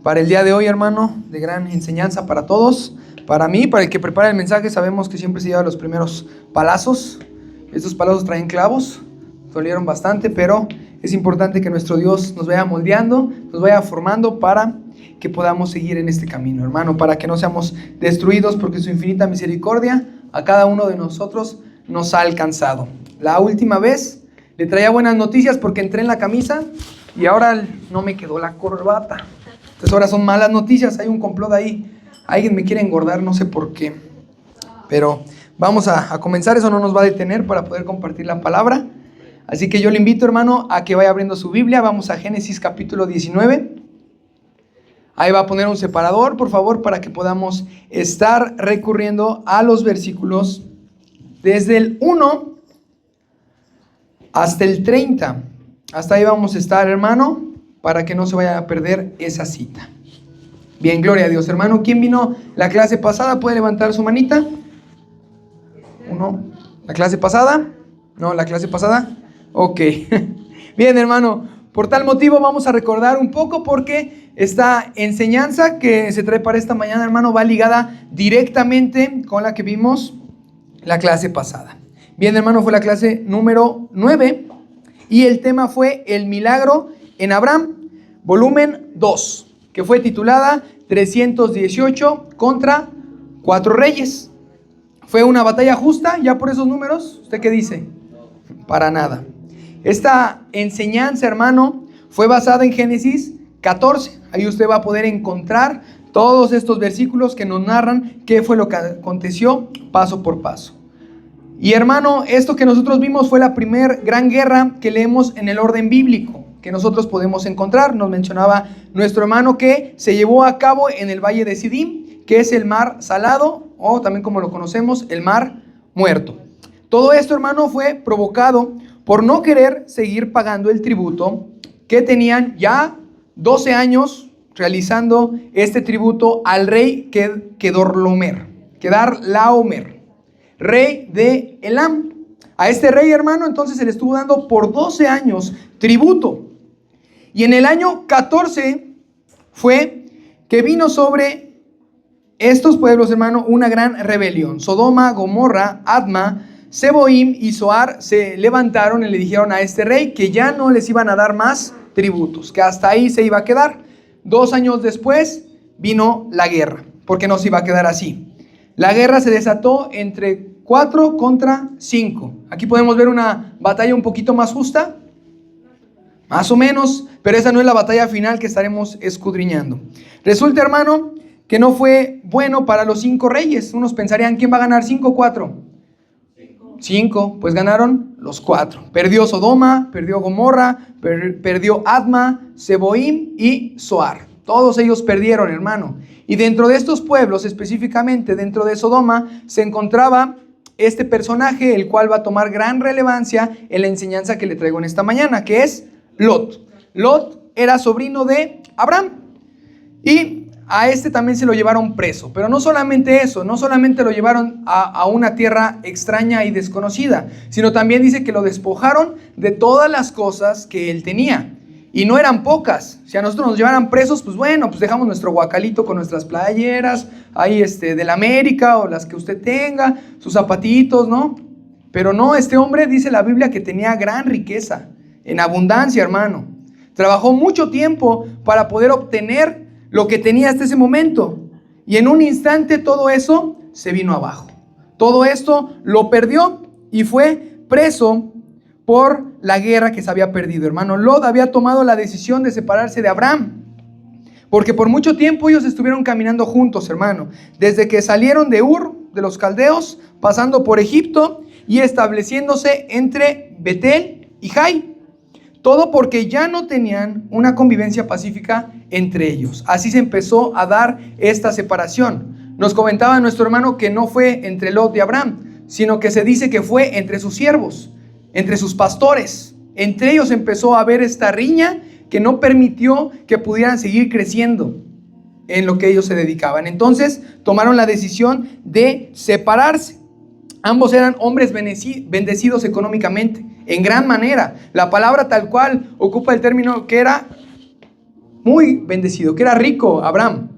para el día de hoy, hermano, de gran enseñanza para todos. Para mí, para el que prepara el mensaje, sabemos que siempre se lleva los primeros palazos. Estos palazos traen clavos, dolieron bastante, pero es importante que nuestro Dios nos vaya moldeando, nos vaya formando para que podamos seguir en este camino, hermano, para que no seamos destruidos, porque su infinita misericordia a cada uno de nosotros nos ha alcanzado. La última vez le traía buenas noticias porque entré en la camisa y ahora no me quedó la corbata. Entonces ahora son malas noticias, hay un complot ahí. Alguien me quiere engordar, no sé por qué. Pero vamos a comenzar, eso no nos va a detener para poder compartir la palabra. Así que yo le invito, hermano, a que vaya abriendo su Biblia. Vamos a Génesis capítulo 19. Ahí va a poner un separador, por favor, para que podamos estar recurriendo a los versículos desde el 1 hasta el 30. Hasta ahí vamos a estar, hermano, para que no se vaya a perder esa cita. Bien, gloria a Dios, hermano. ¿Quién vino la clase pasada? ¿Puede levantar su manita? ¿Uno? ¿La clase pasada? ¿No, la clase pasada? Ok. Bien, hermano. Por tal motivo vamos a recordar un poco porque esta enseñanza que se trae para esta mañana, hermano, va ligada directamente con la que vimos la clase pasada. Bien, hermano, fue la clase número 9 y el tema fue el milagro en Abraham, volumen 2, que fue titulada 318 contra 4 reyes. ¿Fue una batalla justa ya por esos números? ¿Usted qué dice? Para nada. Esta enseñanza, hermano, fue basada en Génesis 14. Ahí usted va a poder encontrar todos estos versículos que nos narran qué fue lo que aconteció paso por paso. Y hermano, esto que nosotros vimos fue la primera gran guerra que leemos en el orden bíblico, que nosotros podemos encontrar. Nos mencionaba nuestro hermano que se llevó a cabo en el valle de Sidim, que es el mar salado, o también como lo conocemos, el mar muerto. Todo esto, hermano, fue provocado por no querer seguir pagando el tributo que tenían ya 12 años realizando este tributo al rey Kedorlaomer, rey de Elam. A este rey, hermano, entonces se le estuvo dando por 12 años tributo. Y en el año 14 fue que vino sobre estos pueblos, hermano, una gran rebelión. Sodoma, Gomorra, Adma, Seboim y Zoar se levantaron y le dijeron a este rey que ya no les iban a dar más tributos, que hasta ahí se iba a quedar. 2 años después vino la guerra, porque no se iba a quedar así. La guerra se desató entre 4 contra 5. Aquí podemos ver una batalla un poquito más justa, más o menos, pero esa no es la batalla final que estaremos escudriñando. Resulta, hermano, que no fue bueno para los 5 reyes. Unos pensarían, ¿quién va a ganar 5 o 4? 5, pues ganaron los 4. Perdió Sodoma, perdió Gomorra, perdió Adma, Seboim y Zoar. Todos ellos perdieron, hermano. Y dentro de estos pueblos, específicamente dentro de Sodoma, se encontraba este personaje, el cual va a tomar gran relevancia en la enseñanza que le traigo en esta mañana, que es Lot. Lot era sobrino de Abraham. Y a este también se lo llevaron preso, pero no solamente eso, no solamente lo llevaron a una tierra extraña y desconocida, sino también dice que lo despojaron de todas las cosas que él tenía, y no eran pocas. Si a nosotros nos llevaran presos, pues bueno, pues dejamos nuestro guacalito con nuestras playeras, ahí de la América o las que usted tenga, sus zapatitos, ¿no? Pero no, este hombre dice la Biblia que tenía gran riqueza, en abundancia, hermano. Trabajó mucho tiempo para poder obtener lo que tenía hasta ese momento. Y en un instante todo eso se vino abajo. Todo esto lo perdió y fue preso por la guerra que se había perdido, hermano. Lot había tomado la decisión de separarse de Abraham, porque por mucho tiempo ellos estuvieron caminando juntos, hermano. Desde que salieron de Ur, de los caldeos, pasando por Egipto y estableciéndose entre Betel y Jai. Todo porque ya no tenían una convivencia pacífica entre ellos. Así se empezó a dar esta separación. Nos comentaba nuestro hermano que no fue entre Lot y Abraham, sino que se dice que fue entre sus siervos, entre sus pastores. Entre ellos empezó a haber esta riña que no permitió que pudieran seguir creciendo en lo que ellos se dedicaban. Entonces tomaron la decisión de separarse. Ambos eran hombres bendecidos económicamente, en gran manera. La palabra tal cual ocupa el término que era muy bendecido, que era rico, Abraham.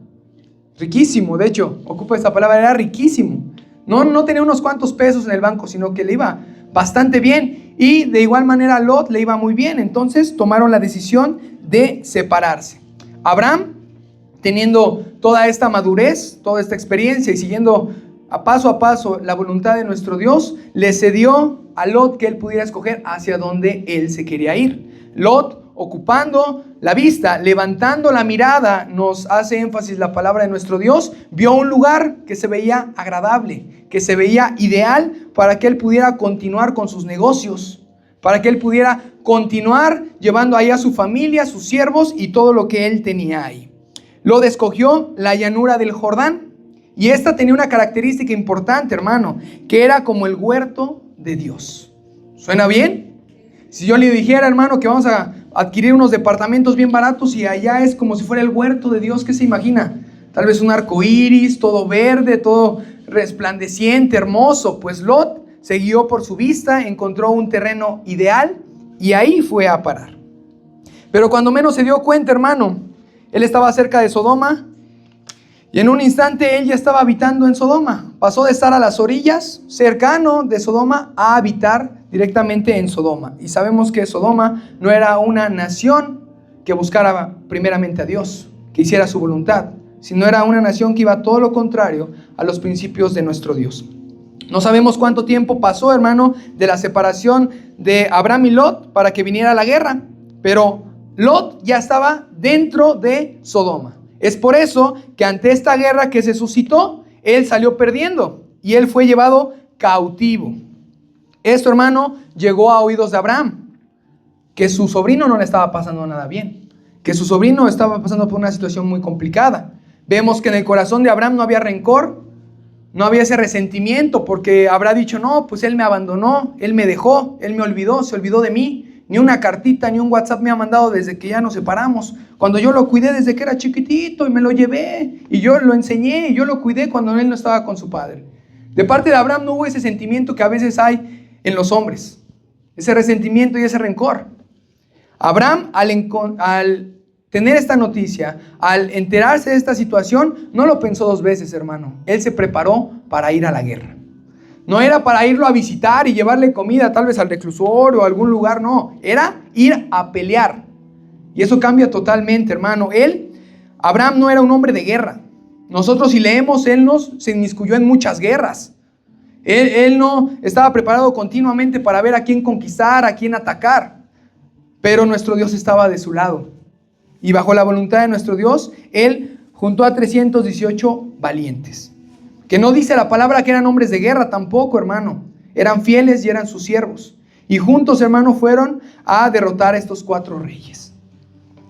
Riquísimo, de hecho, ocupa esta palabra, era riquísimo. No tenía unos cuantos pesos en el banco, sino que le iba bastante bien. Y de igual manera a Lot le iba muy bien. Entonces tomaron la decisión de separarse. Abraham, teniendo toda esta madurez, toda esta experiencia y siguiendo a paso la voluntad de nuestro Dios, le cedió a Lot que él pudiera escoger hacia donde él se quería ir. Lot, ocupando la vista, levantando la mirada, nos hace énfasis la palabra de nuestro Dios, vio un lugar que se veía agradable, que se veía ideal para que él pudiera continuar con sus negocios, para que él pudiera continuar llevando ahí a su familia, a sus siervos y todo lo que él tenía ahí. Lot escogió la llanura del Jordán y esta tenía una característica importante, hermano, que era como el huerto de Dios. ¿Suena bien? Si yo le dijera, hermano, que vamos a adquirir unos departamentos bien baratos y allá es como si fuera el huerto de Dios, ¿qué se imagina? Tal vez un arco iris, todo verde, todo resplandeciente, hermoso. Pues Lot se guió por su vista, encontró un terreno ideal y ahí fue a parar. Pero cuando menos se dio cuenta, hermano, él estaba cerca de Sodoma y en un instante él ya estaba habitando en Sodoma. Pasó de estar a las orillas, cercano de Sodoma, a habitar directamente en Sodoma. Y sabemos que Sodoma no era una nación que buscara primeramente a Dios, que hiciera su voluntad, sino era una nación que iba todo lo contrario a los principios de nuestro Dios. No sabemos cuánto tiempo pasó, hermano, de la separación de Abraham y Lot para que viniera la guerra, pero Lot ya estaba dentro de Sodoma. Es por eso que ante esta guerra que se suscitó, él salió perdiendo y él fue llevado cautivo. Esto, hermano, llegó a oídos de Abraham, que su sobrino no le estaba pasando nada bien, que su sobrino estaba pasando por una situación muy complicada. Vemos que en el corazón de Abraham no había rencor, no había ese resentimiento, porque habrá dicho, no, pues él me abandonó, él me dejó, él me olvidó, se olvidó de mí. Ni una cartita, ni un WhatsApp me ha mandado desde que ya nos separamos. Cuando yo lo cuidé desde que era chiquitito y me lo llevé y yo lo enseñé y yo lo cuidé cuando él no estaba con su padre. De parte de Abraham no hubo ese sentimiento que a veces hay en los hombres, ese resentimiento y ese rencor. Abraham, al tener esta noticia, al enterarse de esta situación, no lo pensó dos veces, hermano. Él se preparó para ir a la guerra. No era para irlo a visitar y llevarle comida tal vez al reclusorio o a algún lugar, no. Era ir a pelear. Y eso cambia totalmente, hermano. Abraham no era un hombre de guerra. Nosotros si leemos, él se inmiscuyó en muchas guerras. Él no estaba preparado continuamente para ver a quién conquistar, a quién atacar. Pero nuestro Dios estaba de su lado. Y bajo la voluntad de nuestro Dios, él juntó a 318 valientes. Que no dice la palabra que eran hombres de guerra tampoco, hermano. Eran fieles y eran sus siervos. Y juntos, hermano, fueron a derrotar a estos 4 reyes.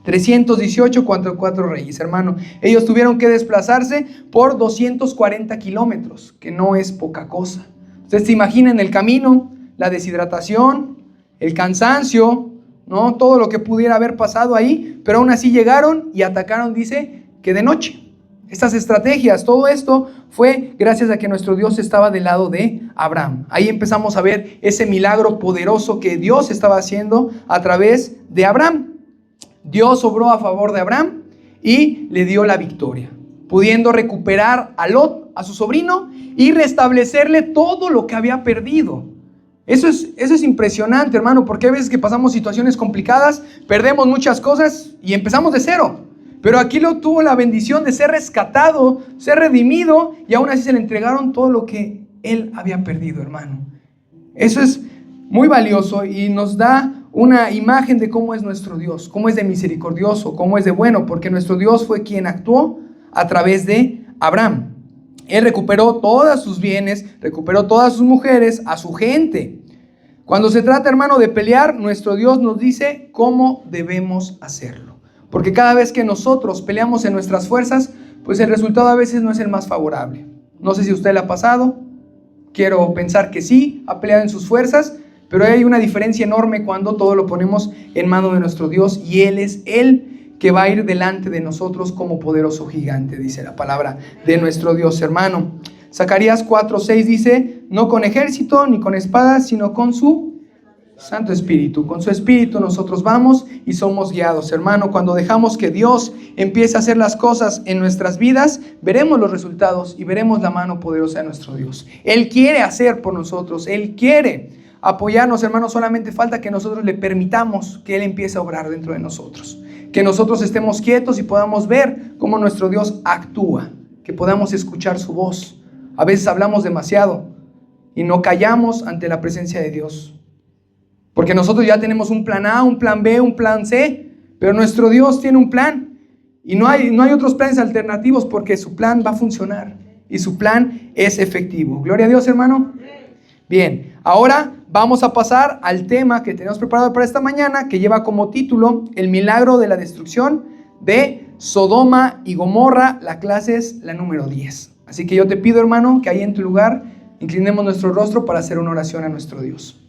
318 contra 4 reyes, hermano. Ellos tuvieron que desplazarse por 240 kilómetros, que no es poca cosa. Ustedes se imaginan el camino, la deshidratación, el cansancio, ¿no? Todo lo que pudiera haber pasado ahí, pero aún así llegaron y atacaron, dice, que de noche. Estas estrategias, todo esto fue gracias a que nuestro Dios estaba del lado de Abraham. Ahí empezamos a ver ese milagro poderoso que Dios estaba haciendo a través de Abraham. Dios obró a favor de Abraham y le dio la victoria, pudiendo recuperar a Lot, a su sobrino, y restablecerle todo lo que había perdido. Eso es impresionante, hermano, porque hay veces que pasamos situaciones complicadas, perdemos muchas cosas y empezamos de cero. Pero aquí Lot tuvo la bendición de ser rescatado, ser redimido, y aún así se le entregaron todo lo que él había perdido, hermano. Eso es muy valioso y nos da una imagen de cómo es nuestro Dios, cómo es de misericordioso, cómo es de bueno, porque nuestro Dios fue quien actuó a través de Abraham. Él recuperó todos sus bienes, recuperó todas sus mujeres, a su gente. Cuando se trata, hermano, de pelear, nuestro Dios nos dice cómo debemos hacerlo. Porque cada vez que nosotros peleamos en nuestras fuerzas, pues el resultado a veces no es el más favorable. No sé si a usted le ha pasado, quiero pensar que sí, ha peleado en sus fuerzas, pero hay una diferencia enorme cuando todo lo ponemos en manos de nuestro Dios y Él es el que va a ir delante de nosotros como poderoso gigante, dice la palabra de nuestro Dios, hermano. Zacarías 4:6 dice, no con ejército ni con espada, sino con su Santo Espíritu. Con su Espíritu nosotros vamos y somos guiados, hermano. Cuando dejamos que Dios empiece a hacer las cosas en nuestras vidas, veremos los resultados y veremos la mano poderosa de nuestro Dios. Él quiere hacer por nosotros, Él quiere apoyarnos, hermano. Solamente falta que nosotros le permitamos que Él empiece a obrar dentro de nosotros. Que nosotros estemos quietos y podamos ver cómo nuestro Dios actúa. Que podamos escuchar su voz. A veces hablamos demasiado y no callamos ante la presencia de Dios. Porque nosotros ya tenemos un plan A, un plan B, un plan C, pero nuestro Dios tiene un plan. Y no hay otros planes alternativos porque su plan va a funcionar. Y su plan es efectivo. Gloria a Dios, hermano. Bien, ahora vamos a pasar al tema que tenemos preparado para esta mañana, que lleva como título el milagro de la destrucción de Sodoma y Gomorra. La clase es la número 10. Así que yo te pido, hermano, que ahí en tu lugar inclinemos nuestro rostro para hacer una oración a nuestro Dios.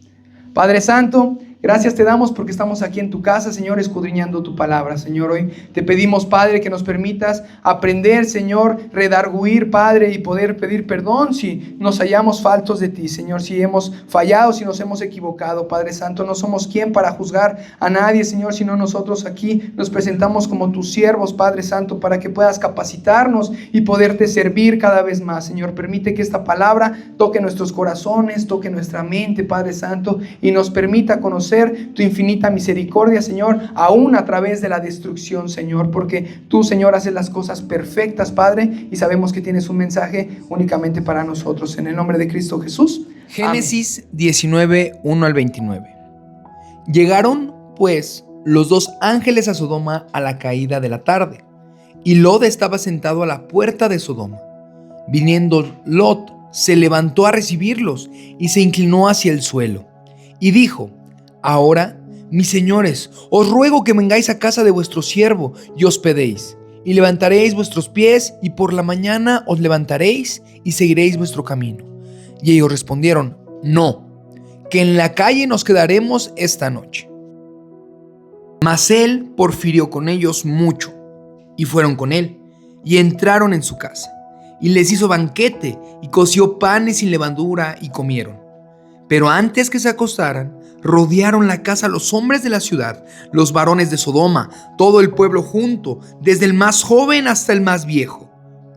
Padre Santo, gracias te damos porque estamos aquí en tu casa, Señor, escudriñando tu palabra. Señor, hoy te pedimos, Padre, que nos permitas aprender, Señor, redarguir, Padre, y poder pedir perdón si nos hallamos faltos de ti, Señor, si hemos fallado, si nos hemos equivocado, Padre Santo. No somos quien para juzgar a nadie, Señor, sino nosotros aquí nos presentamos como tus siervos, Padre Santo, para que puedas capacitarnos y poderte servir cada vez más, Señor. Permite que esta palabra toque nuestros corazones, toque nuestra mente, Padre Santo, y nos permita conocer tu infinita misericordia, Señor, aún a través de la destrucción, Señor, porque tú, Señor, haces las cosas perfectas, Padre, y sabemos que tienes un mensaje únicamente para nosotros. En el nombre de Cristo Jesús. Génesis 19, 1 al 29. Llegaron, pues, los dos ángeles a Sodoma a la caída de la tarde, y Lot estaba sentado a la puerta de Sodoma. Viniendo Lot, se levantó a recibirlos y se inclinó hacia el suelo. Y dijo: ahora, mis señores, os ruego que vengáis a casa de vuestro siervo y hospedéis, y levantaréis vuestros pies, y por la mañana os levantaréis y seguiréis vuestro camino. Y ellos respondieron: no, que en la calle nos quedaremos esta noche. Mas él porfirió con ellos mucho, y fueron con él, y entraron en su casa, y les hizo banquete, y coció panes sin levadura, y comieron. Pero antes que se acostaran, rodearon la casa los hombres de la ciudad, los varones de Sodoma, todo el pueblo junto, desde el más joven hasta el más viejo.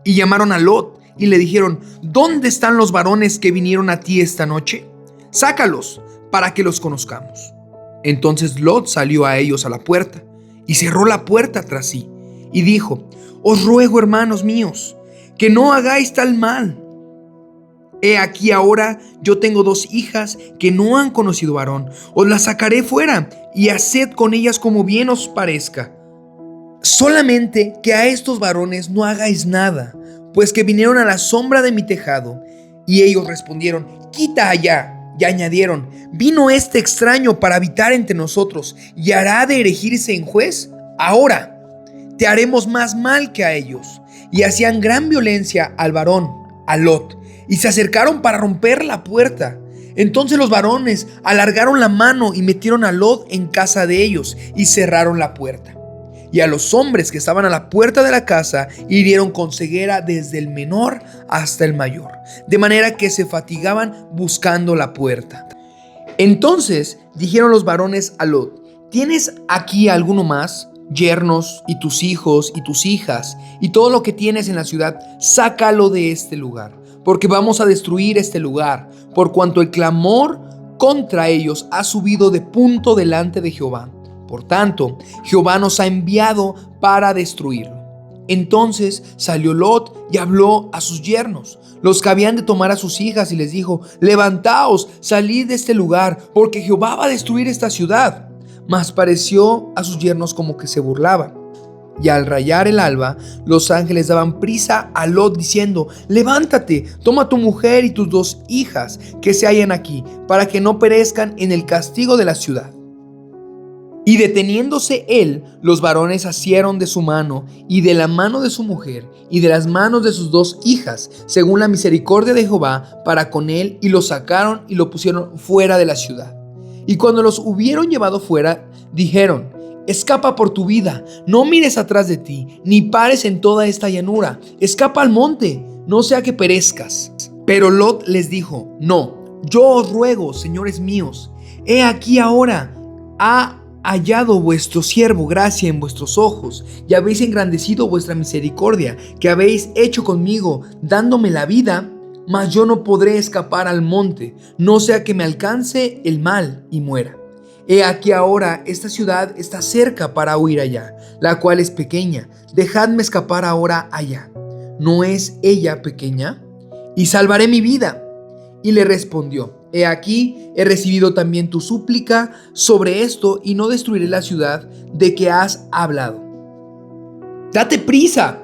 Y llamaron a Lot y le dijeron: ¿dónde están los varones que vinieron a ti esta noche? Sácalos para que los conozcamos. Entonces Lot salió a ellos a la puerta y cerró la puerta tras sí y dijo: os ruego, hermanos míos, que no hagáis tal mal. He aquí ahora yo tengo 2 hijas que no han conocido varón. Os las sacaré fuera y haced con ellas como bien os parezca. Solamente que a estos varones no hagáis nada, pues que vinieron a la sombra de mi tejado. Y ellos respondieron: quita allá. Y añadieron: ¿vino este extraño para habitar entre nosotros y hará de erigirse en juez? Ahora te haremos más mal que a ellos. Y hacían gran violencia al varón, a Lot, y se acercaron para romper la puerta. Entonces los varones alargaron la mano y metieron a Lot en casa de ellos y cerraron la puerta. Y a los hombres que estaban a la puerta de la casa hirieron con ceguera desde el menor hasta el mayor, de manera que se fatigaban buscando la puerta. Entonces dijeron los varones a Lot: ¿tienes aquí alguno más? Yernos y tus hijos y tus hijas y todo lo que tienes en la ciudad, sácalo de este lugar, porque vamos a destruir este lugar, por cuanto el clamor contra ellos ha subido de punto delante de Jehová. Por tanto, Jehová nos ha enviado para destruirlo. Entonces salió Lot y habló a sus yernos, los que habían de tomar a sus hijas, y les dijo: levantaos, salid de este lugar, porque Jehová va a destruir esta ciudad. Mas pareció a sus yernos como que se burlaba. Y al rayar el alba, los ángeles daban prisa a Lot diciendo: levántate, toma tu mujer y tus 2 hijas que se hallan aquí, para que no perezcan en el castigo de la ciudad. Y deteniéndose él, los varones asieron de su mano y de la mano de su mujer y de las manos de sus 2 hijas, según la misericordia de Jehová para con él, y lo sacaron y lo pusieron fuera de la ciudad. Y cuando los hubieron llevado fuera, dijeron: escapa por tu vida, no mires atrás de ti, ni pares en toda esta llanura, escapa al monte, no sea que perezcas. Pero Lot les dijo: no, yo os ruego, señores míos, He aquí ahora ha hallado vuestro siervo gracia en vuestros ojos, y habéis engrandecido vuestra misericordia, que habéis hecho conmigo, dándome la vida, mas yo no podré escapar al monte, no sea que me alcance el mal y muera. He aquí ahora esta ciudad está cerca para huir allá, la cual es pequeña. Dejadme escapar ahora allá. ¿No es ella pequeña? Y salvaré mi vida. Y le respondió: He aquí, he recibido también tu súplica sobre esto, y no destruiré la ciudad de que has hablado. Date prisa,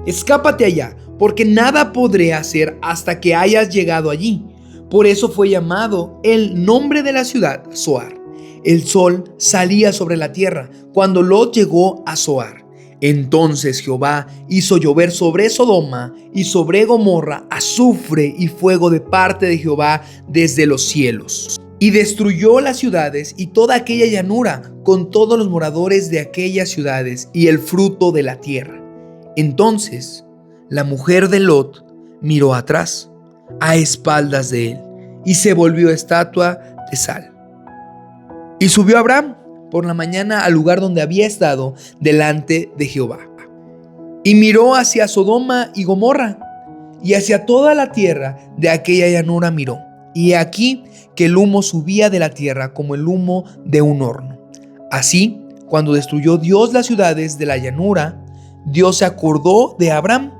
escápate allá, porque nada podré hacer hasta que hayas llegado allí. Por eso fue llamado el nombre de la ciudad Zoar. El sol salía sobre la tierra cuando Lot llegó a Zoar. Entonces Jehová hizo llover sobre Sodoma y sobre Gomorra azufre y fuego de parte de Jehová desde los cielos. Y destruyó las ciudades y toda aquella llanura con todos los moradores de aquellas ciudades y el fruto de la tierra. Entonces la mujer de Lot miró atrás, a espaldas de él, y se volvió estatua de sal. Y subió Abraham por la mañana al lugar donde había estado delante de Jehová. Y miró hacia Sodoma y Gomorra, y hacia toda la tierra de aquella llanura miró. Y he aquí que el humo subía de la tierra como el humo de un horno. Así, cuando destruyó Dios las ciudades de la llanura, Dios se acordó de Abraham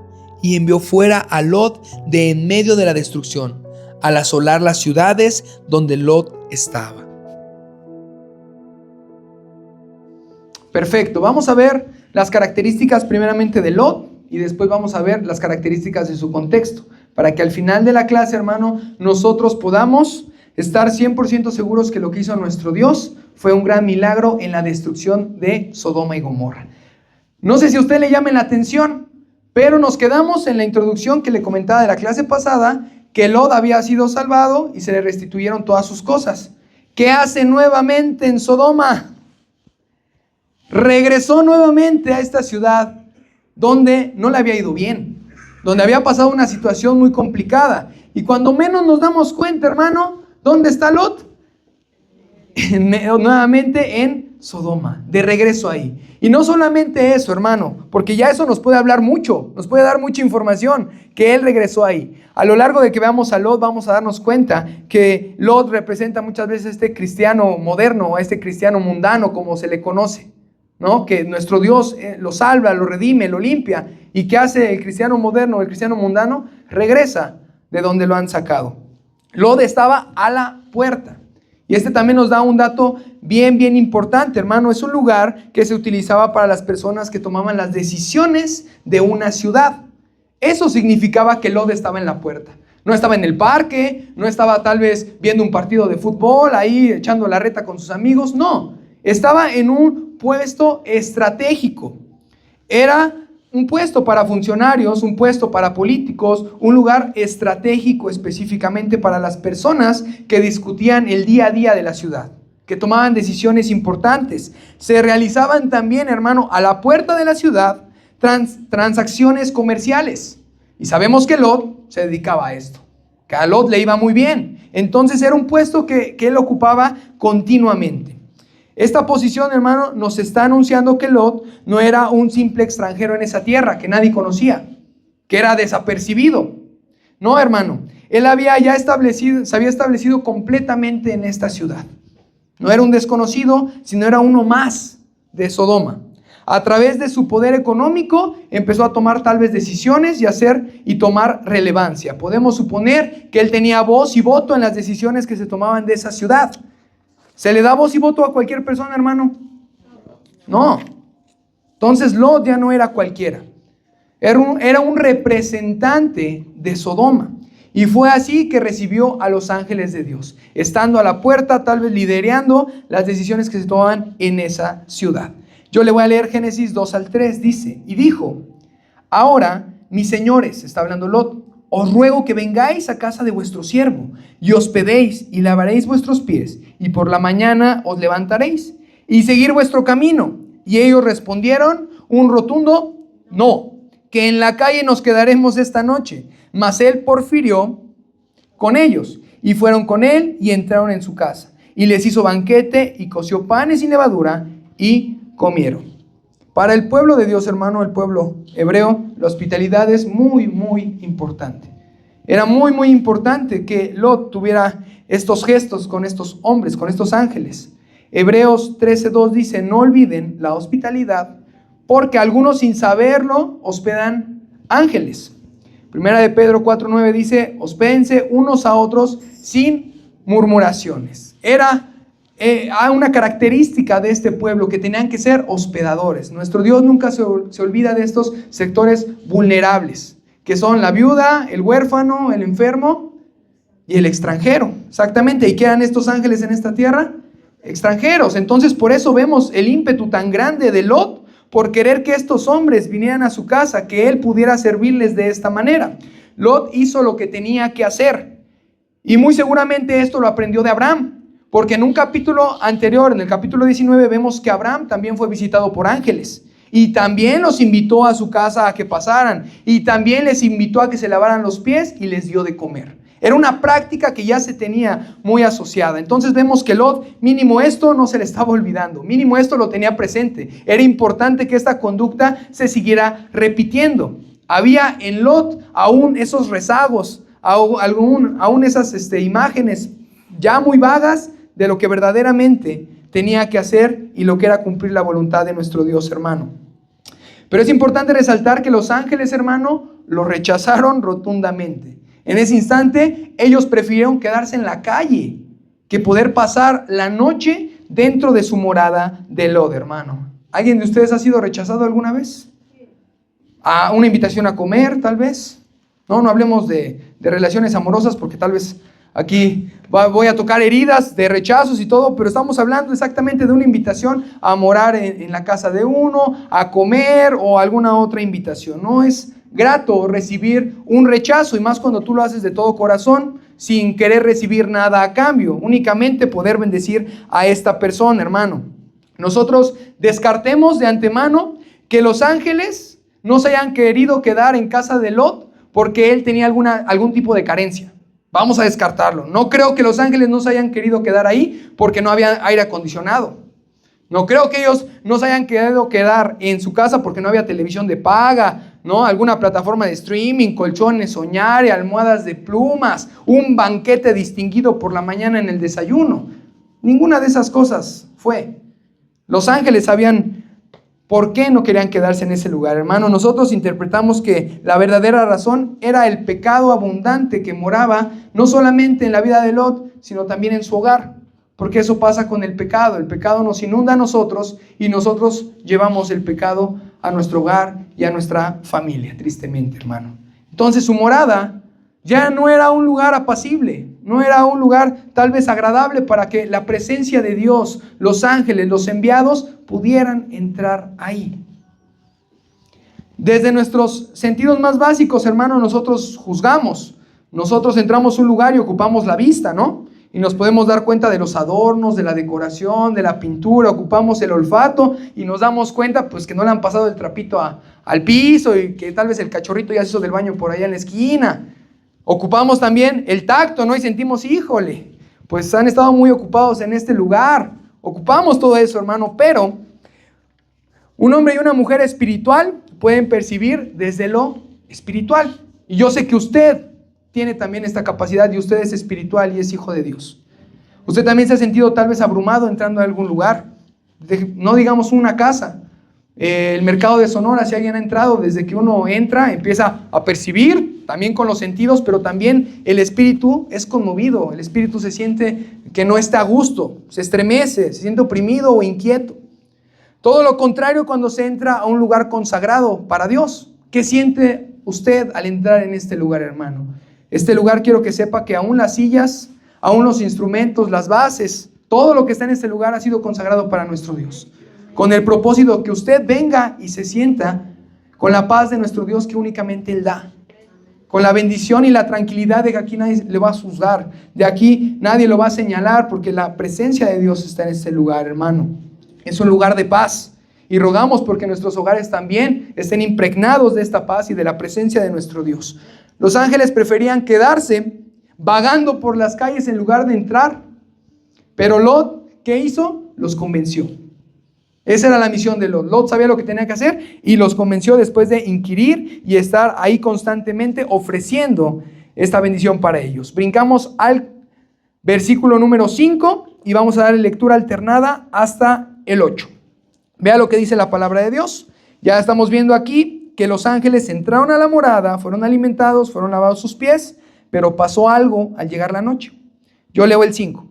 y envió fuera a Lot de en medio de la destrucción, al asolar las ciudades donde Lot estaba. Perfecto, vamos a ver las características primeramente de Lot y después vamos a ver las características de su contexto, para que al final de la clase, hermano, nosotros podamos estar 100% seguros que lo que hizo nuestro Dios fue un gran milagro en la destrucción de Sodoma y Gomorra. No sé si a usted le llame la atención, pero nos quedamos en la introducción que le comentaba de la clase pasada, que Lot había sido salvado y se le restituyeron todas sus cosas. ¿Qué hace nuevamente en Sodoma? Regresó nuevamente a esta ciudad donde no le había ido bien, donde había pasado una situación muy complicada. Y cuando menos nos damos cuenta, hermano, ¿dónde está Lot? Nuevamente en Sodoma, de regreso ahí. Y no solamente eso, hermano, porque ya eso nos puede hablar mucho, nos puede dar mucha información, que él regresó ahí. A lo largo de que veamos a Lot, vamos a darnos cuenta que Lot representa muchas veces a este cristiano moderno, a este cristiano mundano, como se le conoce, ¿no? Que nuestro Dios lo salva, lo redime, lo limpia. ¿Y qué hace el cristiano moderno, el cristiano mundano? Regresa de donde lo han sacado. Lot estaba a la puerta. Y este también nos da un dato bien importante, hermano. Es un lugar que se utilizaba para las personas que tomaban las decisiones de una ciudad. Eso significaba que Lot estaba en la puerta. No estaba en el parque, no estaba tal vez viendo un partido de fútbol, ahí echando la reta con sus amigos. No, estaba en un puesto estratégico. Era un puesto para funcionarios, un puesto para políticos, un lugar estratégico específicamente para las personas que discutían el día a día de la ciudad, que tomaban decisiones importantes. Se realizaban también, hermano, a la puerta de la ciudad transacciones comerciales. Y sabemos que Lot se dedicaba a esto, que a Lot le iba muy bien. Entonces era un puesto que él ocupaba continuamente. Esta posición, hermano, nos está anunciando que Lot no era un simple extranjero en esa tierra, que nadie conocía, que era desapercibido. No, hermano, él se había establecido completamente en esta ciudad. No era un desconocido, sino era uno más de Sodoma. A través de su poder económico, empezó a tomar tal vez decisiones y tomar relevancia. Podemos suponer que él tenía voz y voto en las decisiones que se tomaban de esa ciudad. ¿Se le da voz y voto a cualquier persona, hermano? No. Entonces Lot ya no era cualquiera. Era un representante de Sodoma. Y fue así que recibió a los ángeles de Dios, estando a la puerta, tal vez liderando las decisiones que se tomaban en esa ciudad. Yo le voy a leer Génesis 2 al 3, dice, y dijo: ahora, mis señores, está hablando Lot, os ruego que vengáis a casa de vuestro siervo, y hospedéis y lavaréis vuestros pies, y por la mañana os levantaréis, y seguir vuestro camino. Y ellos respondieron un rotundo no, que en la calle nos quedaremos esta noche. Mas él porfirió con ellos, y fueron con él y entraron en su casa. y les hizo banquete y coció panes sin levadura y comieron. Para el pueblo de Dios, hermano, el pueblo hebreo, la hospitalidad es muy, muy importante. Era muy, muy importante que Lot tuviera estos gestos con estos hombres, con estos ángeles. Hebreos 13:2 dice: no olviden la hospitalidad, porque algunos sin saberlo hospedan ángeles. Primera de Pedro 4:9 dice: hospédense unos a otros sin murmuraciones. Era una característica de este pueblo, que tenían que ser hospedadores. Nuestro Dios nunca se olvida de estos sectores vulnerables, que son la viuda, el huérfano, el enfermo y el extranjero. Exactamente. ¿Y qué eran estos ángeles en esta tierra? Extranjeros. Entonces, por eso vemos el ímpetu tan grande de Lot por querer que estos hombres vinieran a su casa, que él pudiera servirles de esta manera. Lot hizo lo que tenía que hacer, y muy seguramente esto lo aprendió de Abraham, porque en un capítulo anterior, en el capítulo 19, vemos que Abraham también fue visitado por ángeles, y también los invitó a su casa a que pasaran, y también les invitó a que se lavaran los pies y les dio de comer. Era una práctica que ya se tenía muy asociada. Entonces vemos que Lot, mínimo esto no se le estaba olvidando, mínimo esto lo tenía presente. Era importante que esta conducta se siguiera repitiendo. Había en Lot aún esos rezagos, aún esas imágenes ya muy vagas de lo que verdaderamente tenía que hacer y lo que era cumplir la voluntad de nuestro Dios, hermano. Pero es importante resaltar que los ángeles, hermano, lo rechazaron rotundamente. En ese instante, ellos prefirieron quedarse en la calle que poder pasar la noche dentro de su morada de Lot, hermano. ¿Alguien de ustedes ha sido rechazado alguna vez? ¿A una invitación a comer, tal vez? No hablemos de relaciones amorosas, porque tal vez aquí voy a tocar heridas de rechazos y todo, pero estamos hablando exactamente de una invitación a morar en la casa de uno, a comer o alguna otra invitación. No es grato recibir un rechazo, y más cuando tú lo haces de todo corazón, sin querer recibir nada a cambio, únicamente poder bendecir a esta persona, hermano. Nosotros descartemos de antemano que los ángeles no se hayan querido quedar en casa de Lot porque él tenía algún tipo de carencia. Vamos a descartarlo. No creo que los ángeles no se hayan querido quedar ahí porque no había aire acondicionado. No creo que ellos no se hayan querido quedar en su casa porque no había televisión de paga, ¿no? Alguna plataforma de streaming, colchones Soñare, almohadas de plumas, un banquete distinguido por la mañana en el desayuno. Ninguna de esas cosas fue. Los ángeles sabían por qué no querían quedarse en ese lugar, hermano. Nosotros interpretamos que la verdadera razón era el pecado abundante que moraba no solamente en la vida de Lot, sino también en su hogar. Porque eso pasa con el pecado. El pecado nos inunda a nosotros y nosotros llevamos el pecado a nuestro hogar y a nuestra familia, tristemente, hermano. Entonces su morada ya no era un lugar apacible, no era un lugar tal vez agradable para que la presencia de Dios, los ángeles, los enviados pudieran entrar ahí. Desde nuestros sentidos más básicos, hermano, nosotros juzgamos. Nosotros entramos a un lugar y ocupamos la vista, ¿no? Y nos podemos dar cuenta de los adornos, de la decoración, de la pintura, ocupamos el olfato y nos damos cuenta pues que no le han pasado el trapito al piso y que tal vez el cachorrito ya se hizo del baño por allá en la esquina. Ocupamos también el tacto, ¿no? Y sentimos, híjole, pues han estado muy ocupados en este lugar. Ocupamos todo eso, hermano, pero un hombre y una mujer espiritual pueden percibir desde lo espiritual. Y yo sé que usted tiene también esta capacidad y usted es espiritual y es hijo de Dios. Usted también se ha sentido tal vez abrumado entrando a algún lugar, no digamos una casa, el mercado de Sonora, si alguien ha entrado, desde que uno entra empieza a percibir también con los sentidos, pero también el espíritu es conmovido, el espíritu se siente que no está a gusto, se estremece, se siente oprimido o inquieto. Todo lo contrario cuando se entra a un lugar consagrado para Dios. ¿Qué siente usted al entrar en este lugar, hermano? Este lugar, quiero que sepa que aún las sillas, aún los instrumentos, las bases, todo lo que está en este lugar ha sido consagrado para nuestro Dios, con el propósito que usted venga y se sienta con la paz de nuestro Dios que únicamente Él da, con la bendición y la tranquilidad de que aquí nadie le va a juzgar, de aquí nadie lo va a señalar, porque la presencia de Dios está en este lugar, hermano. Es un lugar de paz y rogamos porque nuestros hogares también estén impregnados de esta paz y de la presencia de nuestro Dios. Los ángeles preferían quedarse vagando por las calles en lugar de entrar Pero Lot, ¿qué hizo? Los convenció. Esa era la misión de Lot. Lot sabía lo que tenía que hacer y los convenció después de inquirir y estar ahí constantemente ofreciendo esta bendición para ellos. Brincamos al versículo número 5 y vamos a darle lectura alternada hasta el 8. Vea lo que dice la palabra de Dios. Ya estamos viendo aquí que los ángeles entraron a la morada, fueron alimentados, fueron lavados sus pies, pero pasó algo al llegar la noche. Yo leo el 5.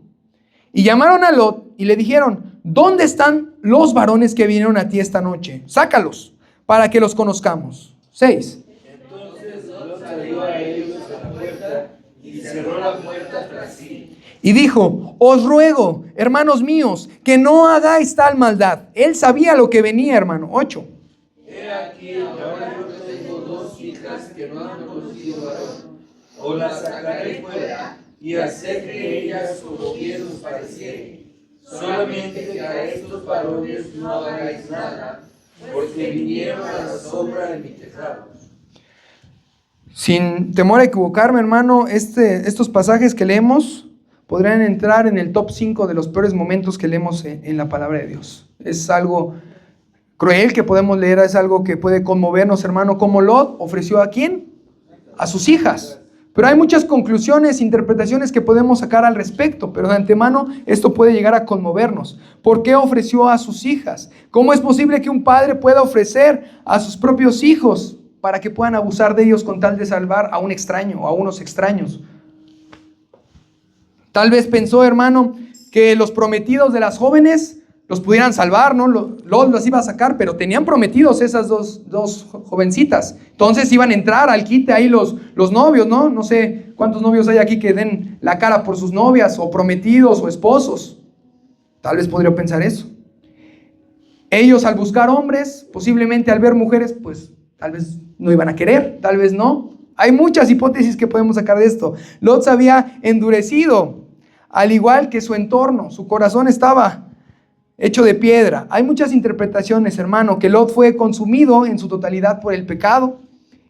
Y llamaron a Lot y le dijeron: ¿dónde están los varones que vinieron a ti esta noche? Sácalos para que los conozcamos. 6. Entonces Lot salió a ellos a la puerta y cerró la puerta tras sí. Y dijo: os ruego, hermanos míos, que no hagáis tal maldad. Él sabía lo que venía, hermano. 8. He aquí, ahora yo tengo 2 hijas que no han conocido varón. O las sacaré fuera y hacer que ellas como bien os pareciere. Solamente que a estos varones no hagáis nada, porque vinieron a la sombra de mi tejado. Sin temor a equivocarme, hermano, estos pasajes que leemos podrían entrar en el top 5 de los peores momentos que leemos en la palabra de Dios. Es algo cruel que podemos leer, es algo que puede conmovernos, hermano, como Lot ofreció ¿a quién? A sus hijas. Pero hay muchas conclusiones, interpretaciones que podemos sacar al respecto, pero de antemano esto puede llegar a conmovernos. ¿Por qué ofreció a sus hijas? ¿Cómo es posible que un padre pueda ofrecer a sus propios hijos para que puedan abusar de ellos con tal de salvar a un extraño o a unos extraños? Tal vez pensó, hermano, que los prometidos de las jóvenes los pudieran salvar, ¿no? Lot los iba a sacar, pero tenían prometidos esas dos jovencitas. Entonces iban a entrar al quite ahí los novios, ¿no? No sé cuántos novios hay aquí que den la cara por sus novias, o prometidos, o esposos. Tal vez podría pensar eso. Ellos al buscar hombres, posiblemente al ver mujeres, pues tal vez no iban a querer, tal vez no. Hay muchas hipótesis que podemos sacar de esto. Lot se había endurecido, al igual que su entorno. Su corazón estaba hecho de piedra. Hay muchas interpretaciones, hermano, que Lot fue consumido en su totalidad por el pecado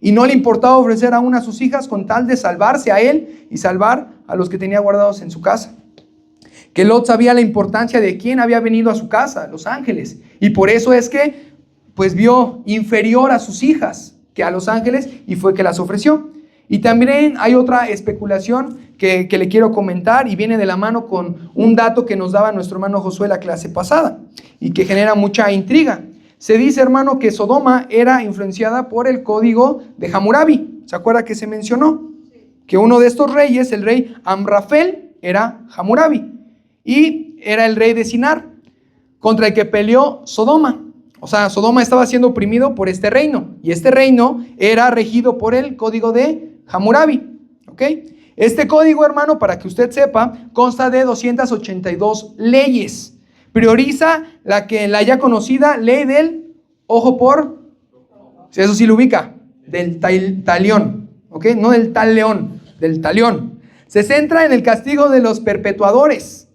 y no le importaba ofrecer aún a sus hijas con tal de salvarse a él y salvar a los que tenía guardados en su casa. Que Lot sabía la importancia de quién había venido a su casa, los ángeles, y por eso es que pues vio inferior a sus hijas que a los ángeles y fue que las ofreció. Y también hay otra especulación que le quiero comentar y viene de la mano con un dato que nos daba nuestro hermano Josué la clase pasada y que genera mucha intriga. Se dice, hermano, que Sodoma era influenciada por el código de Hammurabi. ¿Se acuerda que se mencionó? Que uno de estos reyes, el rey Amrafel, era Hammurabi y era el rey de Sinar, contra el que peleó Sodoma. O sea, Sodoma estaba siendo oprimido por este reino y este reino era regido por el código de Hammurabi. ¿Ok? Este código, hermano, para que usted sepa, consta de 282 leyes. Prioriza la ya conocida ley del ojo por, eso sí lo ubica, del talión, ¿ok? No del tal león, del talión. Se centra en el castigo de los perpetuadores,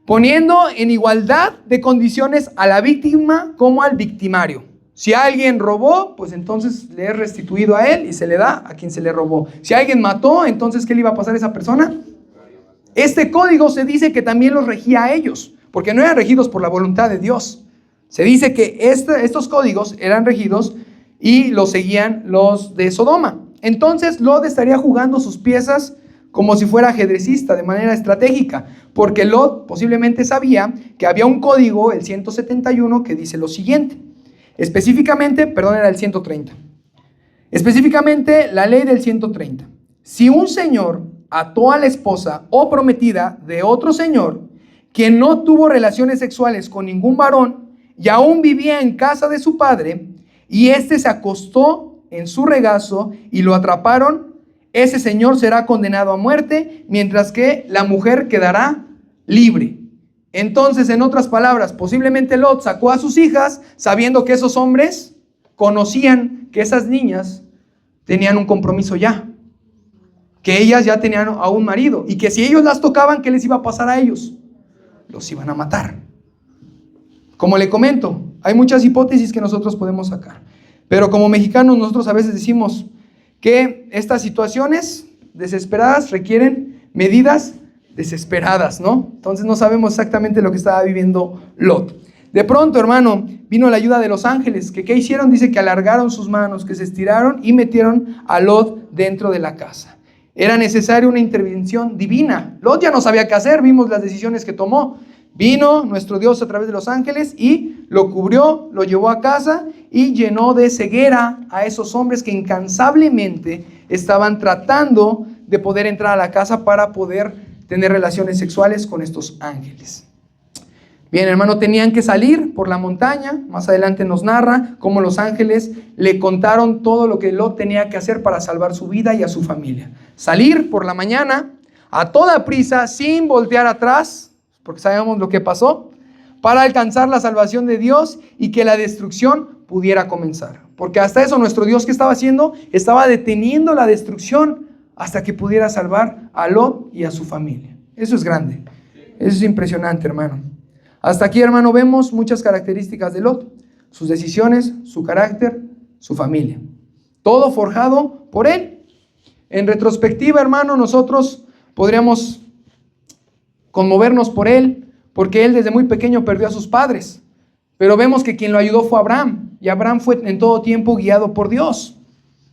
poniendo en igualdad de condiciones a la víctima como al victimario. Si alguien robó, pues entonces le es restituido a él y se le da a quien se le robó. Si alguien mató, entonces ¿qué le iba a pasar a esa persona? Este código se dice que también los regía a ellos, porque no eran regidos por la voluntad de Dios. Se dice que estos códigos eran regidos y los seguían los de Sodoma. Entonces Lot estaría jugando sus piezas como si fuera ajedrecista de manera estratégica, porque Lot posiblemente sabía que había un código, el 171, que dice lo siguiente. Específicamente, perdón, era el 130. Específicamente, la ley del 130. Si un señor ató a la esposa o prometida de otro señor, quien no tuvo relaciones sexuales con ningún varón y aún vivía en casa de su padre, y éste se acostó en su regazo y lo atraparon, ese señor será condenado a muerte, mientras que la mujer quedará libre. Entonces, en otras palabras, posiblemente Lot sacó a sus hijas sabiendo que esos hombres conocían que esas niñas tenían un compromiso ya, que ellas ya tenían a un marido y que si ellos las tocaban, ¿qué les iba a pasar a ellos? Los iban a matar. Como le comento, hay muchas hipótesis que nosotros podemos sacar, pero como mexicanos nosotros a veces decimos que estas situaciones desesperadas requieren medidas desesperadas, ¿no? Entonces no sabemos exactamente lo que estaba viviendo Lot. De pronto, hermano, vino la ayuda de los ángeles, que ¿qué hicieron? Dice que alargaron sus manos, que se estiraron y metieron a Lot dentro de la casa. Era necesaria una intervención divina. Lot ya no sabía qué hacer, vimos las decisiones que tomó. Vino nuestro Dios a través de los ángeles y lo cubrió, lo llevó a casa y llenó de ceguera a esos hombres que incansablemente estaban tratando de poder entrar a la casa para poder tener relaciones sexuales con estos ángeles. Bien, hermano, tenían que salir por la montaña. Más adelante nos narra cómo los ángeles le contaron todo lo que Lot tenía que hacer para salvar su vida y a su familia. Salir por la mañana a toda prisa, sin voltear atrás, porque sabemos lo que pasó, para alcanzar la salvación de Dios y que la destrucción pudiera comenzar. Porque hasta eso nuestro Dios, ¿qué estaba haciendo? Estaba deteniendo la destrucción hasta que pudiera salvar a Lot y a su familia. Eso es grande. Eso es impresionante, hermano. Hasta aquí, hermano, vemos muchas características de Lot, sus decisiones, su carácter, su familia. Todo forjado por él. En retrospectiva, hermano, nosotros podríamos conmovernos por él, porque él desde muy pequeño perdió a sus padres. Pero vemos que quien lo ayudó fue Abraham, y Abraham fue en todo tiempo guiado por Dios.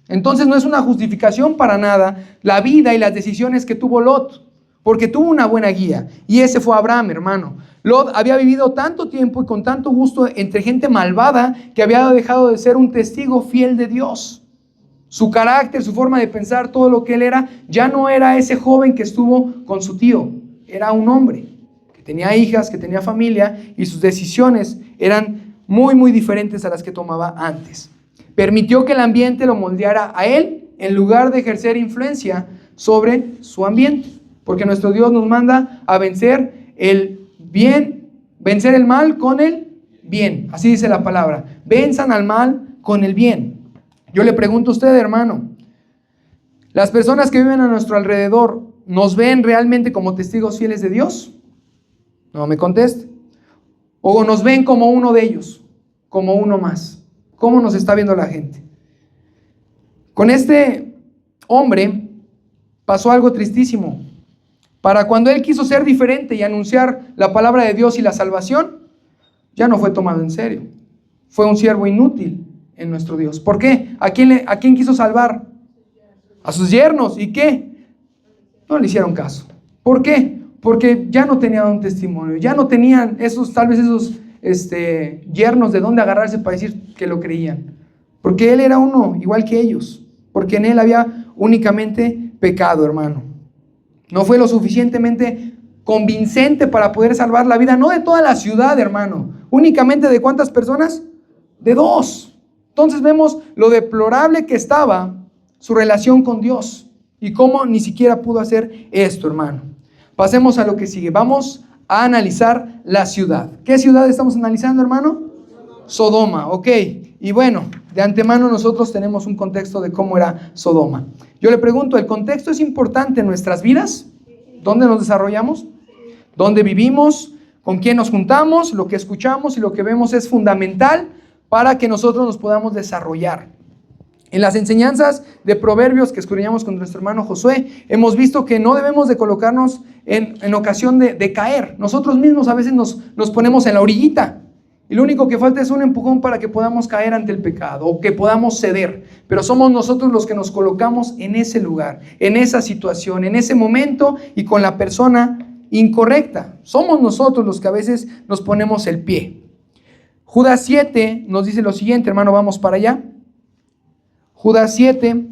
Entonces no es una justificación para nada la vida y las decisiones que tuvo Lot, porque tuvo una buena guía, y ese fue Abraham, hermano. Lot había vivido tanto tiempo y con tanto gusto entre gente malvada que había dejado de ser un testigo fiel de Dios. Su carácter, su forma de pensar, todo lo que él era, ya no era ese joven que estuvo con su tío. Era un hombre que tenía hijas, que tenía familia, y sus decisiones eran muy, muy diferentes a las que tomaba antes. Permitió que el ambiente lo moldeara a él en lugar de ejercer influencia sobre su ambiente. Porque nuestro Dios nos manda a vencer el bien, vencer el mal con el bien. Así dice la palabra. Venzan al mal con el bien. Yo le pregunto a usted, hermano, ¿las personas que viven a nuestro alrededor nos ven realmente como testigos fieles de Dios? No me conteste. ¿O nos ven como uno de ellos? Como uno más. ¿Cómo nos está viendo la gente? Con este hombre pasó algo tristísimo. Para cuando él quiso ser diferente y anunciar la palabra de Dios y la salvación, ya no fue tomado en serio. Fue un siervo inútil en nuestro Dios. ¿Por qué? ¿A quién quiso salvar? A sus yernos. ¿Y qué? No le hicieron caso. ¿Por qué? Porque ya no tenían un testimonio. Ya no tenían tal vez esos yernos de dónde agarrarse para decir que lo creían. Porque él era uno igual que ellos. Porque en él había únicamente pecado, hermano. No fue lo suficientemente convincente para poder salvar la vida, no de toda la ciudad, hermano. Únicamente de ¿cuántas personas? De 2. Entonces vemos lo deplorable que estaba su relación con Dios y cómo ni siquiera pudo hacer esto, hermano. Pasemos a lo que sigue. Vamos a analizar la ciudad. ¿Qué ciudad estamos analizando, hermano? Sodoma, ok. Y bueno, de antemano nosotros tenemos un contexto de cómo era Sodoma. Yo le pregunto, ¿el contexto es importante en nuestras vidas? ¿Dónde nos desarrollamos? ¿Dónde vivimos? ¿Con quién nos juntamos? Lo que escuchamos y lo que vemos es fundamental para que nosotros nos podamos desarrollar. En las enseñanzas de Proverbios que escudriñamos con nuestro hermano Josué, hemos visto que no debemos de colocarnos en ocasión de caer. Nosotros mismos a veces nos ponemos en la orillita. Y lo único que falta es un empujón para que podamos caer ante el pecado o que podamos ceder. Pero somos nosotros los que nos colocamos en ese lugar, en esa situación, en ese momento y con la persona incorrecta. Somos nosotros los que a veces nos ponemos el pie. Judas 7 nos dice lo siguiente, hermano, vamos para allá. Judas 7,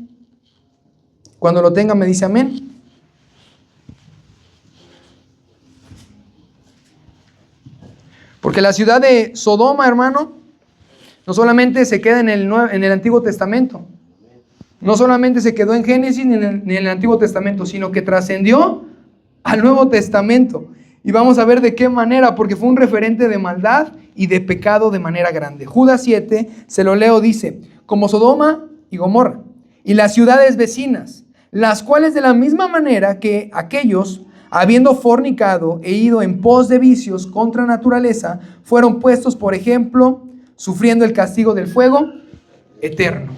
cuando lo tenga me dice amén. Porque la ciudad de Sodoma, hermano, no solamente se queda en el Antiguo Testamento, no solamente se quedó en Génesis ni en el Antiguo Testamento, sino que trascendió al Nuevo Testamento. Y vamos a ver de qué manera, porque fue un referente de maldad y de pecado de manera grande. Judas 7, se lo leo, dice, como Sodoma y Gomorra, y las ciudades vecinas, las cuales de la misma manera que aquellos, habiendo fornicado e ido en pos de vicios contra naturaleza, fueron puestos por ejemplo, sufriendo el castigo del fuego eterno.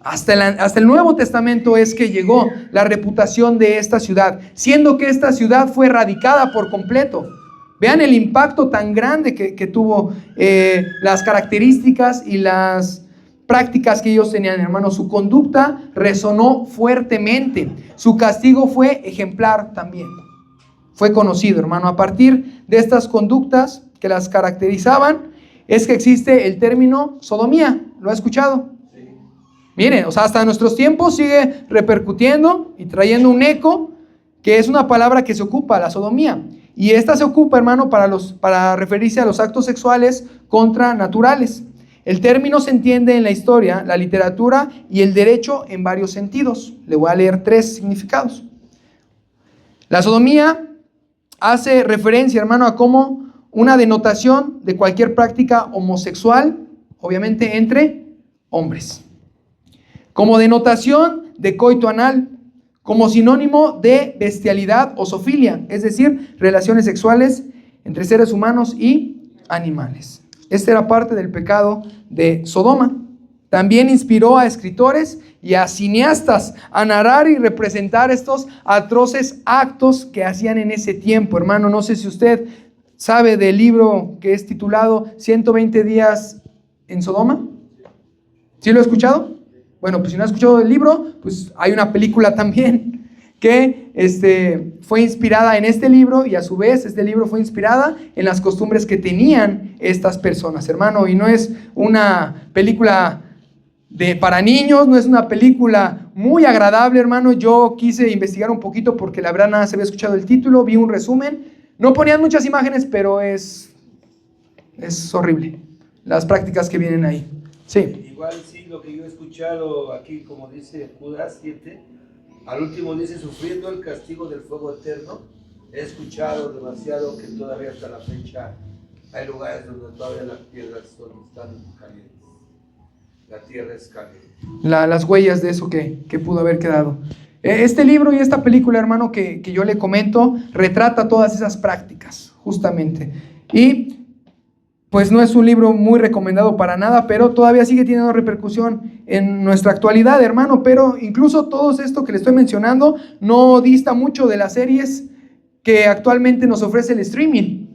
Hasta el Nuevo Testamento es que llegó la reputación de esta ciudad, siendo que esta ciudad fue erradicada por completo. Vean el impacto tan grande que tuvo, las características y las prácticas que ellos tenían, hermano. Su conducta resonó fuertemente. Su castigo fue ejemplar también. Fue conocido, hermano. A partir de estas conductas que las caracterizaban, es que existe el término sodomía. ¿Lo ha escuchado? Sí. Miren, o sea, hasta nuestros tiempos sigue repercutiendo y trayendo un eco, que es una palabra que se ocupa, la sodomía. Y esta se ocupa, hermano, para referirse a los actos sexuales contranaturales. El término se entiende en la historia, la literatura y el derecho en varios sentidos. Le voy a leer 3 significados. La sodomía hace referencia, hermano, a como una denotación de cualquier práctica homosexual, obviamente entre hombres. Como denotación de coito anal, como sinónimo de bestialidad o zoofilia, es decir, relaciones sexuales entre seres humanos y animales. Esta era parte del pecado de Sodoma. También inspiró a escritores y a cineastas a narrar y representar estos atroces actos que hacían en ese tiempo. Hermano, no sé si usted sabe del libro que es titulado 120 días en Sodoma. ¿Sí lo ha escuchado? Bueno, pues si no ha escuchado el libro, pues hay una película también que fue inspirada en este libro, y a su vez este libro fue inspirada en las costumbres que tenían estas personas, hermano. Y no es una película para niños, no es una película muy agradable, hermano. Yo quise investigar un poquito porque la verdad nada se había escuchado el título, vi un resumen. No ponían muchas imágenes, pero es horrible las prácticas que vienen ahí. Sí. Igual sí, lo que yo he escuchado aquí, como dice Judas 7, al último dice, sufriendo el castigo del fuego eterno. He escuchado demasiado que todavía hasta la fecha hay lugares donde todavía las piedras están calientes. La tierra es caliente. Las huellas de eso que pudo haber quedado. Este libro y esta película, hermano, que yo le comento, retrata todas esas prácticas, justamente. Y pues no es un libro muy recomendado para nada, pero todavía sigue teniendo repercusión en nuestra actualidad, hermano. Pero incluso todo esto que le estoy mencionando no dista mucho de las series que actualmente nos ofrece el streaming.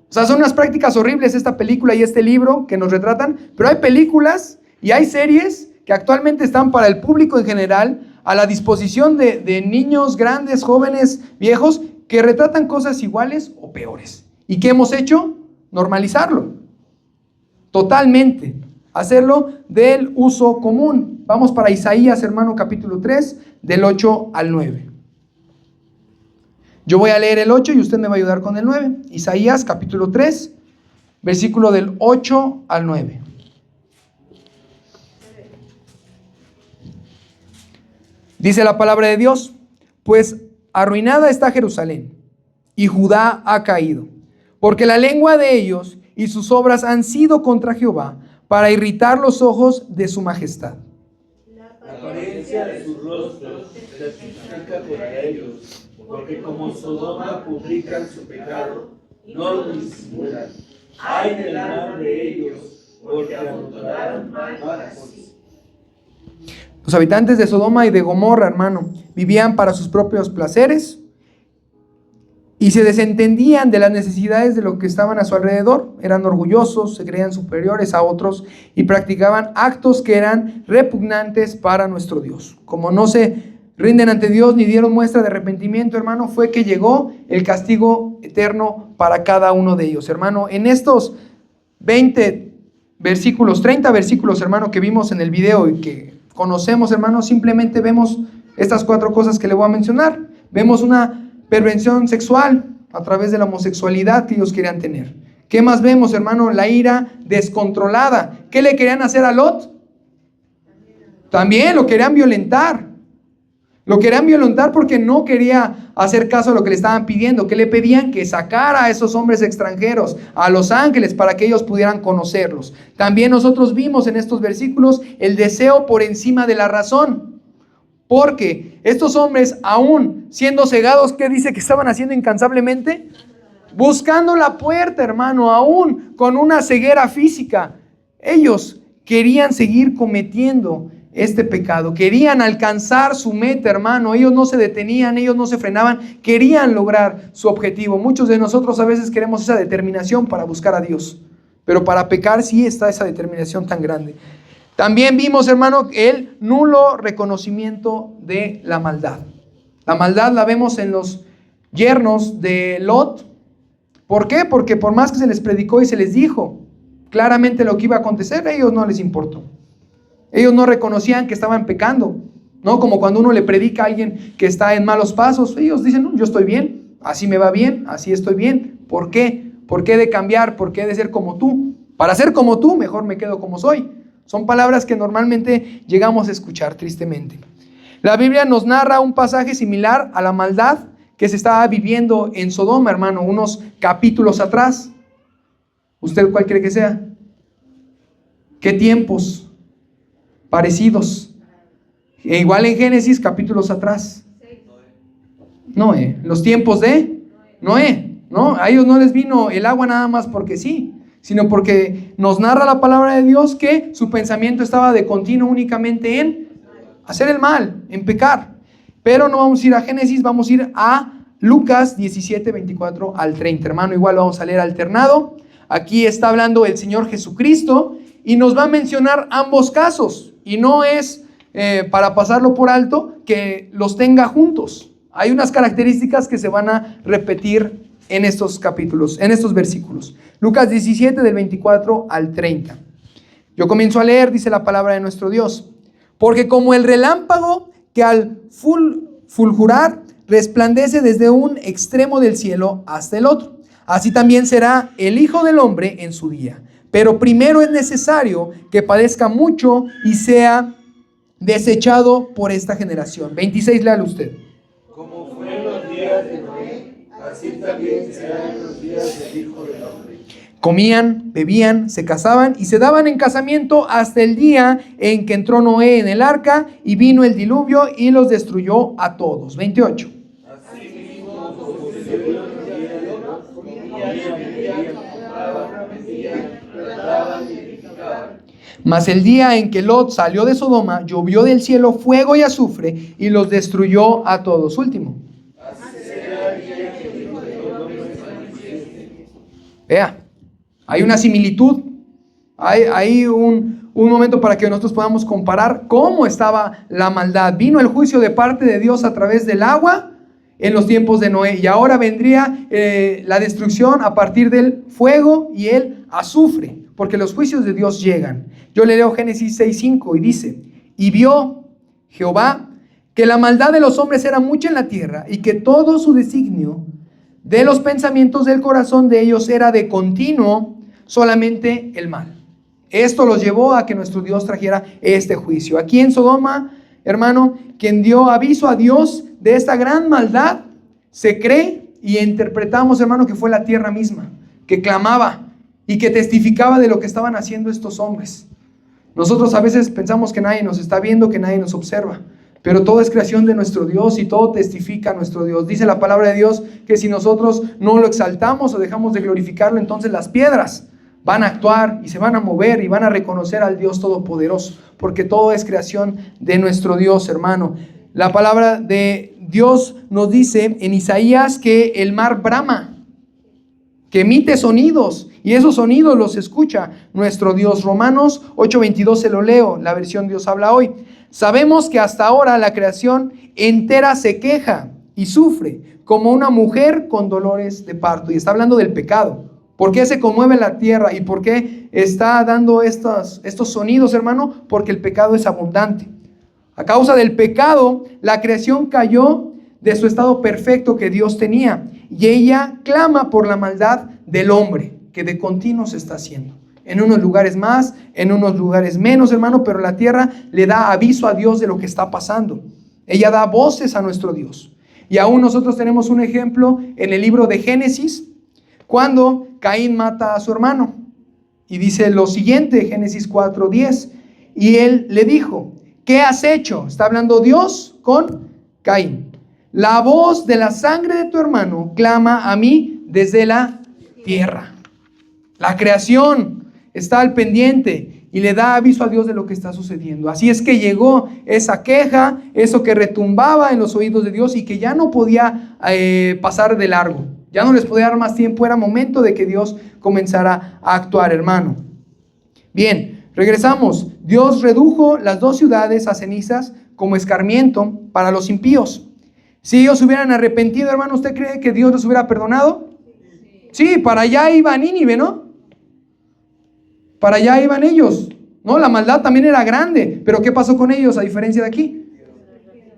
O sea, son unas prácticas horribles esta película y este libro que nos retratan, pero hay películas y hay series que actualmente están para el público en general, a la disposición de niños, grandes, jóvenes, viejos, que retratan cosas iguales o peores. ¿Y qué hemos hecho? Normalizarlo. Totalmente. Hacerlo del uso común. Vamos para Isaías, hermano, capítulo 3, del 8 al 9. Yo voy a leer el 8 y usted me va a ayudar con el 9. Isaías, capítulo 3, versículo del 8 al 9. Dice la palabra de Dios: pues arruinada está Jerusalén, y Judá ha caído, porque la lengua de ellos y sus obras han sido contra Jehová, para irritar los ojos de su majestad. La apariencia de sus rostros testifica contra ellos, porque como Sodoma publican su pecado, no lo disimulan. Ay del mal de ellos, porque amontonaron mal por sí. Los habitantes de Sodoma y de Gomorra, hermano, vivían para sus propios placeres y se desentendían de las necesidades de lo que estaban a su alrededor. Eran orgullosos, se creían superiores a otros y practicaban actos que eran repugnantes para nuestro Dios. Como no se rinden ante Dios ni dieron muestra de arrepentimiento, hermano, fue que llegó el castigo eterno para cada uno de ellos, hermano. En estos 20 versículos, 30 versículos, hermano, que vimos en el video y que conocemos, hermano, simplemente vemos estas 4 cosas que le voy a mencionar. Vemos una perversión sexual a través de la homosexualidad que ellos querían tener. ¿Qué más vemos, hermano? La ira descontrolada. ¿Qué le querían hacer a Lot? También lo querían violentar. Lo querían violentar porque no quería hacer caso a lo que le estaban pidiendo. ¿Qué le pedían? Que sacara a esos hombres extranjeros, a los ángeles, para que ellos pudieran conocerlos. También nosotros vimos en estos versículos el deseo por encima de la razón. Porque estos hombres, aún siendo cegados, ¿qué dice que estaban haciendo incansablemente? Buscando la puerta, hermano, aún con una ceguera física. Ellos querían seguir cometiendo este pecado. Querían alcanzar su meta, hermano. Ellos no se detenían, ellos no se frenaban, querían lograr su objetivo. Muchos de nosotros a veces queremos esa determinación para buscar a Dios, pero para pecar sí está esa determinación tan grande. También vimos, hermano, el nulo reconocimiento de la maldad. La maldad la vemos en los yernos de Lot. ¿Por qué? Porque por más que se les predicó y se les dijo claramente lo que iba a acontecer, a ellos no les importó. Ellos no reconocían que estaban pecando, ¿no? Como cuando uno le predica a alguien que está en malos pasos, ellos dicen, no, yo estoy bien, así me va bien, así estoy bien. ¿Por qué? ¿Por qué de cambiar? ¿Por qué de ser como tú? Para ser como tú, mejor me quedo como soy. Son palabras que normalmente llegamos a escuchar tristemente. La Biblia nos narra un pasaje similar a la maldad que se estaba viviendo en Sodoma, hermano, unos capítulos atrás. ¿Usted cuál cree que sea? ¿Qué tiempos parecidos? Igual en Génesis, capítulos atrás. Noé. Los tiempos de Noé. ¿No? A ellos no les vino el agua nada más porque sí, sino porque nos narra la palabra de Dios que su pensamiento estaba de continuo únicamente en hacer el mal, en pecar. Pero no vamos a ir a Génesis, vamos a ir a Lucas 17, 24 al 30. Hermano, igual vamos a leer alternado. Aquí está hablando el Señor Jesucristo y nos va a mencionar ambos casos. Y no es para pasarlo por alto que los tenga juntos. Hay unas características que se van a repetir en estos capítulos, en estos versículos. Lucas 17 del 24 al 30. Yo comienzo a leer, dice la palabra de nuestro Dios. Porque como el relámpago que al fulgurar resplandece desde un extremo del cielo hasta el otro, así también será el Hijo del Hombre en su día. Pero primero es necesario que padezca mucho y sea desechado por esta generación. 26, léalo usted. Como fue en los días de Noé, así también será en los días del Hijo del Hombre. Comían, bebían, se casaban y se daban en casamiento hasta el día en que entró Noé en el arca y vino el diluvio y los destruyó a todos. 28. Asimismo, sucedió en los días de Lot, comían, bebían, compraban, vendían, plantaban y edificaban. Mas el día en que Lot salió de Sodoma, llovió del cielo fuego y azufre y los destruyó a todos. Último. Así será el día que el Hijo del Hombre se manifieste. Vea, hay una similitud, hay un momento para que nosotros podamos comparar cómo estaba la maldad. Vino el juicio de parte de Dios a través del agua en los tiempos de Noé y ahora vendría la destrucción a partir del fuego y el azufre, porque los juicios de Dios llegan. Yo le leo Génesis 6:5 y dice, y vio Jehová que la maldad de los hombres era mucha en la tierra y que todo su designio de los pensamientos del corazón de ellos era de continuo solamente el mal. Esto los llevó a que nuestro Dios trajera este juicio. Aquí en Sodoma, hermano, quien dio aviso a Dios de esta gran maldad, se cree y interpretamos, hermano, que fue la tierra misma, que clamaba y que testificaba de lo que estaban haciendo estos hombres. Nosotros a veces pensamos que nadie nos está viendo, que nadie nos observa, pero todo es creación de nuestro Dios y todo testifica a nuestro Dios. Dice la palabra de Dios que si nosotros no lo exaltamos o dejamos de glorificarlo, entonces las piedras van a actuar y se van a mover y van a reconocer al Dios Todopoderoso, porque todo es creación de nuestro Dios, hermano. La palabra de Dios nos dice en Isaías que el mar brama, que emite sonidos, y esos sonidos los escucha nuestro Dios. Romanos 8:22 se lo leo, la versión Dios habla hoy. Sabemos que hasta ahora la creación entera se queja y sufre como una mujer con dolores de parto. Y está hablando del pecado. ¿Por qué se conmueve la tierra? ¿Y por qué está dando estos sonidos, hermano? Porque el pecado es abundante. A causa del pecado, la creación cayó de su estado perfecto que Dios tenía. Y ella clama por la maldad del hombre, que de continuo se está haciendo. En unos lugares más, en unos lugares menos, hermano, pero la tierra le da aviso a Dios de lo que está pasando. Ella da voces a nuestro Dios. Y aún nosotros tenemos un ejemplo en el libro de Génesis, cuando Caín mata a su hermano. Y dice lo siguiente, Génesis 4:10. Y él le dijo, ¿qué has hecho? Está hablando Dios con Caín. La voz de la sangre de tu hermano clama a mí desde la tierra. La creación está al pendiente y le da aviso a Dios de lo que está sucediendo. Así es que llegó esa queja, eso que retumbaba en los oídos de Dios y que ya no podía pasar de largo. Ya no les podía dar más tiempo, era momento de que Dios comenzara a actuar, hermano. Bien, regresamos. Dios redujo las dos ciudades a cenizas como escarmiento para los impíos. Si ellos se hubieran arrepentido, hermano, ¿usted cree que Dios los hubiera perdonado? Sí, para allá iba Nínive, ¿no? Para allá iban ellos, ¿no? La maldad también era grande, pero ¿qué pasó con ellos a diferencia de aquí?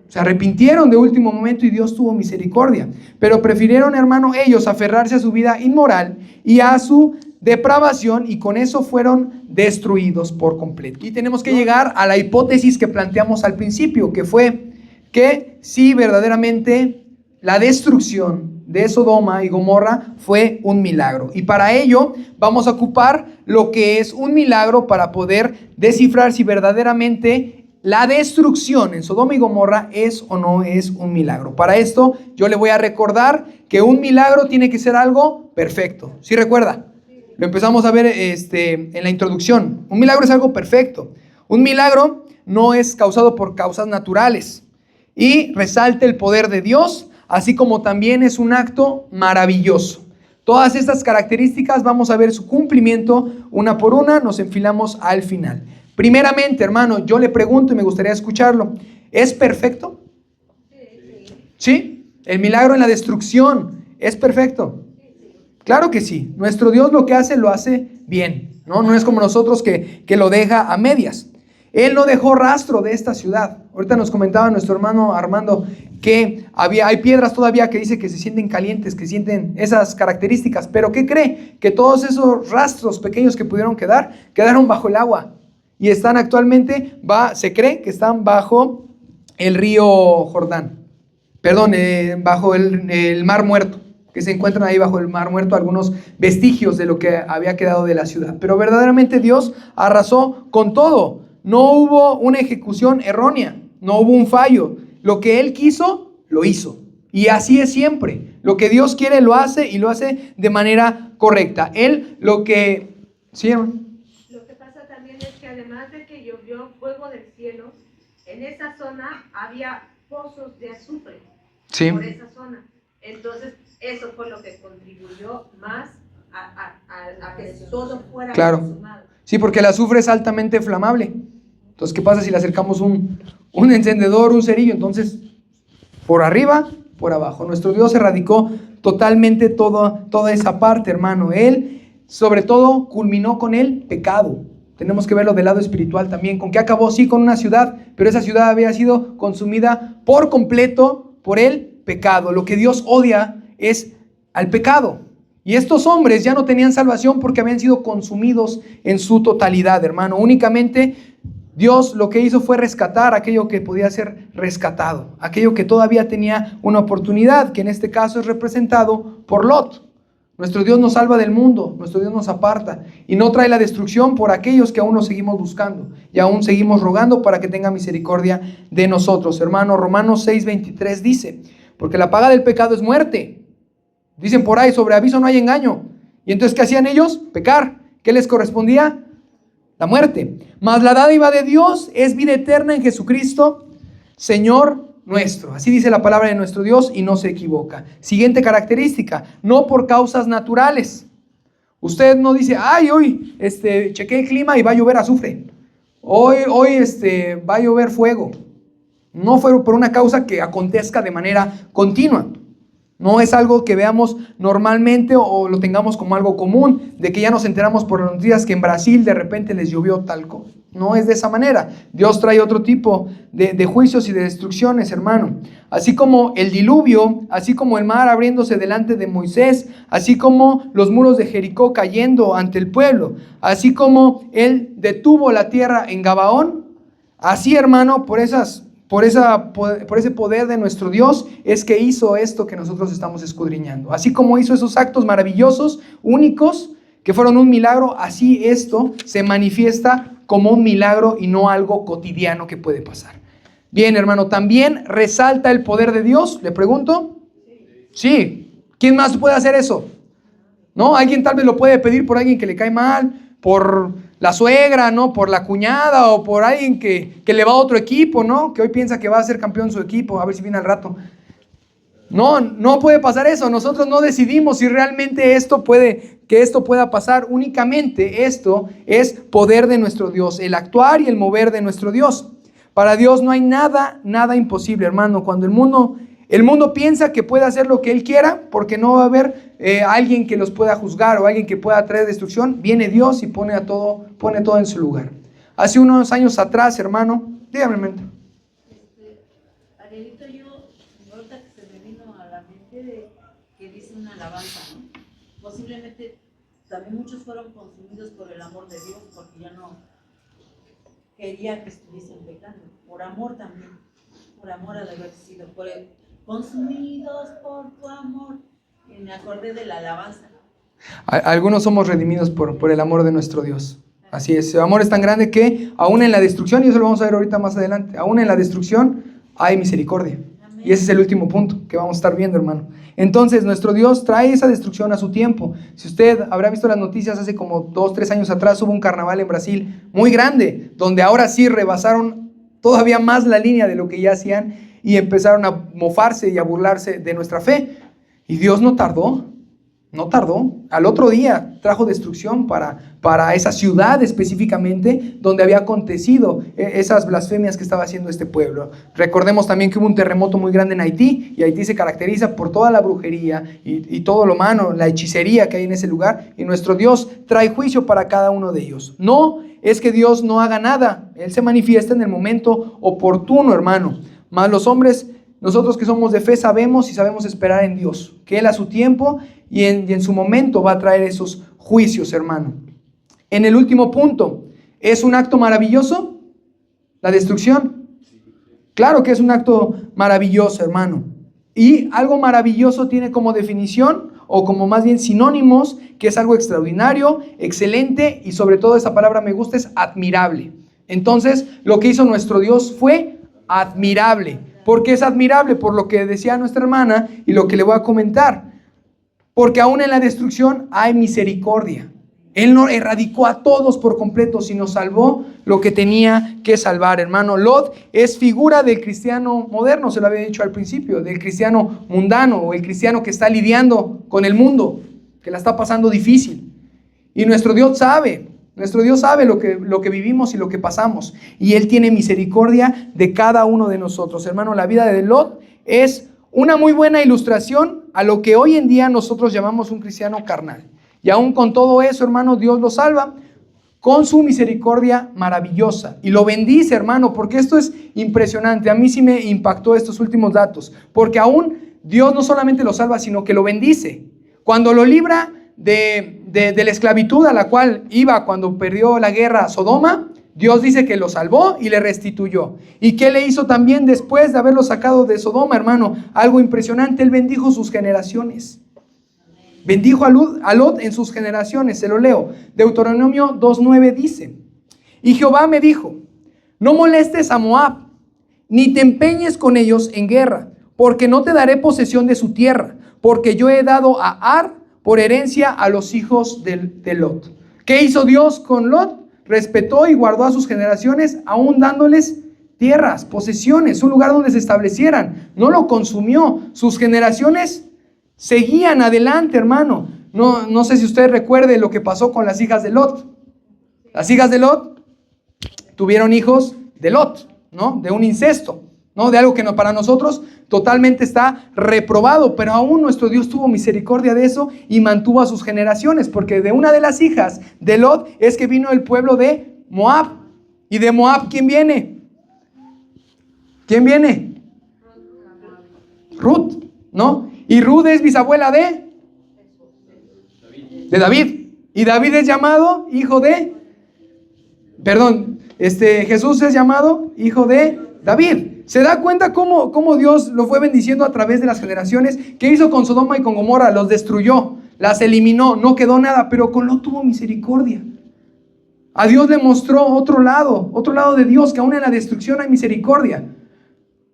Se arrepintieron de último momento y Dios tuvo misericordia. Pero prefirieron, hermano, ellos aferrarse a su vida inmoral y a su depravación, y con eso fueron destruidos por completo. Y tenemos que llegar a la hipótesis que planteamos al principio, que fue que sí, verdaderamente la destrucción de Sodoma y Gomorra fue un milagro. Y para ello vamos a ocupar lo que es un milagro para poder descifrar si verdaderamente la destrucción en Sodoma y Gomorra es o no es un milagro. Para esto yo le voy a recordar que un milagro tiene que ser algo perfecto. ¿Sí recuerda? Lo empezamos a ver en la introducción. Un milagro es algo perfecto. Un milagro no es causado por causas naturales. Y resalta el poder de Dios, así como también es un acto maravilloso. Todas estas características vamos a ver su cumplimiento una por una, nos enfilamos al final. Primeramente, hermano, yo le pregunto y me gustaría escucharlo, ¿es perfecto? ¿Sí? ¿El milagro en la destrucción es perfecto? Claro que sí. Nuestro Dios lo que hace, lo hace bien, ¿no? No es como nosotros que lo deja a medias. Él no dejó rastro de esta ciudad. Ahorita nos comentaba nuestro hermano Armando que hay piedras todavía que dice que se sienten calientes, que sienten esas características. Pero ¿qué cree? Que todos esos rastros pequeños que pudieron quedar, quedaron bajo el agua. Y están actualmente, se cree que están bajo el río Jordán. Perdón, bajo el Mar Muerto. Que se encuentran ahí bajo el Mar Muerto algunos vestigios de lo que había quedado de la ciudad. Pero verdaderamente Dios arrasó con todo. No hubo una ejecución errónea, no hubo un fallo. Lo que Él quiso, lo hizo. Y así es siempre. Lo que Dios quiere, lo hace y lo hace de manera correcta. Él ¿Sí, hermano? Lo que pasa también es que además de que llovió fuego del cielo, en esa zona había pozos de azufre. Sí. Por esa zona. Entonces, eso fue lo que contribuyó más a que todo fuera consumado. Sí, porque el azufre es altamente flamable. Entonces, ¿qué pasa si le acercamos un encendedor, un cerillo? Entonces, por arriba, por abajo. Nuestro Dios erradicó totalmente toda esa parte, hermano. Él, sobre todo, culminó con el pecado. Tenemos que verlo del lado espiritual también. ¿Con qué acabó? Sí, con una ciudad, pero esa ciudad había sido consumida por completo por el pecado. Lo que Dios odia es al pecado. Y estos hombres ya no tenían salvación porque habían sido consumidos en su totalidad, hermano. Únicamente Dios lo que hizo fue rescatar aquello que podía ser rescatado, aquello que todavía tenía una oportunidad, que en este caso es representado por Lot. Nuestro Dios nos salva del mundo, nuestro Dios nos aparta y no trae la destrucción por aquellos que aún nos seguimos buscando y aún seguimos rogando para que tenga misericordia de nosotros. Hermano, Romanos 6:23 dice, porque la paga del pecado es muerte. Dicen por ahí, sobre aviso no hay engaño. Y entonces, ¿qué hacían ellos? Pecar. ¿Qué les correspondía? La muerte. Mas la dádiva de Dios es vida eterna en Jesucristo, Señor nuestro. Así dice la palabra de nuestro Dios y no se equivoca. Siguiente característica, no por causas naturales. Usted no dice, hoy chequé el clima y va a llover azufre. Hoy va a llover fuego. No fue por una causa que acontezca de manera continua. No es algo que veamos normalmente o lo tengamos como algo común, de que ya nos enteramos por las noticias que en Brasil de repente les llovió tal cosa. No es de esa manera. Dios trae otro tipo de juicios y de destrucciones, hermano. Así como el diluvio, así como el mar abriéndose delante de Moisés, así como los muros de Jericó cayendo ante el pueblo, así como Él detuvo la tierra en Gabaón, así, hermano, por ese poder de nuestro Dios es que hizo esto que nosotros estamos escudriñando. Así como hizo esos actos maravillosos, únicos, que fueron un milagro, así esto se manifiesta como un milagro y no algo cotidiano que puede pasar. Bien, hermano, también resalta el poder de Dios, le pregunto. Sí. ¿Quién más puede hacer eso? ¿No? Alguien tal vez lo puede pedir por alguien que le cae mal, por la suegra, ¿no? Por la cuñada o por alguien que le va a otro equipo, ¿no? Que hoy piensa que va a ser campeón su equipo, a ver si viene al rato. No puede pasar eso. Nosotros no decidimos si realmente que esto pueda pasar. Únicamente esto es poder de nuestro Dios, el actuar y el mover de nuestro Dios. Para Dios no hay nada imposible, hermano. Cuando el mundo piensa que puede hacer lo que Él quiera, porque no va a haber alguien que los pueda juzgar o alguien que pueda traer destrucción, viene Dios y pone todo en su lugar. Hace unos años atrás, hermano, dígame, hermano. Arielito, ahorita que se me vino a la mente que dice una alabanza, ¿no? Posiblemente también muchos fueron consumidos por el amor de Dios, porque ya no quería que estuviesen pecando, por amor también, por amor al haber sido, consumidos por tu amor. Y me acordé de la alabanza. Algunos somos redimidos por el amor de nuestro Dios. Así es, el amor es tan grande que aún en la destrucción, y eso lo vamos a ver ahorita más adelante, aún en la destrucción hay misericordia. Amén. Y ese es el último punto que vamos a estar viendo, hermano. Entonces, nuestro Dios trae esa destrucción a su tiempo. Si usted habrá visto las noticias, hace como 2-3 años atrás hubo un carnaval en Brasil muy grande, donde ahora sí rebasaron todavía más la línea de lo que ya hacían y empezaron a mofarse y a burlarse de nuestra fe. Y Dios no tardó. Al otro día trajo destrucción para esa ciudad específicamente donde había acontecido esas blasfemias que estaba haciendo este pueblo. Recordemos también que hubo un terremoto muy grande en Haití, y Haití se caracteriza por toda la brujería y todo lo malo, la hechicería que hay en ese lugar, y nuestro Dios trae juicio para cada uno de ellos. No es que Dios no haga nada, Él se manifiesta en el momento oportuno, hermano. Mas los hombres, nosotros que somos de fe, sabemos esperar en Dios, que Él a su tiempo y en su momento va a traer esos juicios, hermano. En el último punto, ¿es un acto maravilloso la destrucción? Claro que es un acto maravilloso, hermano. Y algo maravilloso tiene como definición, o como más bien sinónimos, que es algo extraordinario, excelente, y sobre todo esa palabra me gusta, es admirable. Entonces, lo que hizo nuestro Dios fue admirable. ¿Por qué es admirable? Por lo que decía nuestra hermana y lo que le voy a comentar. Porque aún en la destrucción hay misericordia. Él no erradicó a todos por completo, sino salvó lo que tenía que salvar, hermano. Lot es figura del cristiano moderno, se lo había dicho al principio, del cristiano mundano, o el cristiano que está lidiando con el mundo, que la está pasando difícil. Y nuestro Dios sabe lo que vivimos y lo que pasamos. Y Él tiene misericordia de cada uno de nosotros. Hermano, la vida de Lot es una muy buena ilustración a lo que hoy en día nosotros llamamos un cristiano carnal. Y aún con todo eso, hermano, Dios lo salva con su misericordia maravillosa. Y lo bendice, hermano, porque esto es impresionante. A mí sí me impactó estos últimos datos. Porque aún Dios no solamente lo salva, sino que lo bendice. Cuando lo libra de la esclavitud a la cual iba cuando perdió la guerra a Sodoma, Dios dice que lo salvó y le restituyó. ¿Y qué le hizo también después de haberlo sacado de Sodoma, hermano? Algo impresionante, Él bendijo sus generaciones. Bendijo a Lot en sus generaciones, se lo leo. Deuteronomio 2:9 dice: y Jehová me dijo, no molestes a Moab, ni te empeñes con ellos en guerra, porque no te daré posesión de su tierra, porque yo he dado a Ar por herencia a los hijos de Lot. ¿Qué hizo Dios con Lot? Respetó y guardó a sus generaciones, aún dándoles tierras, posesiones, un lugar donde se establecieran. No lo consumió. Sus generaciones seguían adelante, hermano. No sé si usted recuerde lo que pasó con las hijas de Lot. Las hijas de Lot tuvieron hijos de Lot, ¿no? De un incesto, ¿no? De algo que para nosotros totalmente está reprobado, pero aún nuestro Dios tuvo misericordia de eso y mantuvo a sus generaciones, porque de una de las hijas de Lot es que vino el pueblo de Moab. ¿Y de Moab quién viene? ¿Quién viene? Ruth, ¿no? Y Ruth es bisabuela de David. Y David es llamado hijo de, Jesús es llamado hijo de David. ¿Se da cuenta cómo Dios lo fue bendiciendo a través de las generaciones? ¿Qué hizo con Sodoma y con Gomorra? Los destruyó, las eliminó, no quedó nada, pero con Lot tuvo misericordia. A Dios le mostró otro lado de Dios, que aún en la destrucción hay misericordia.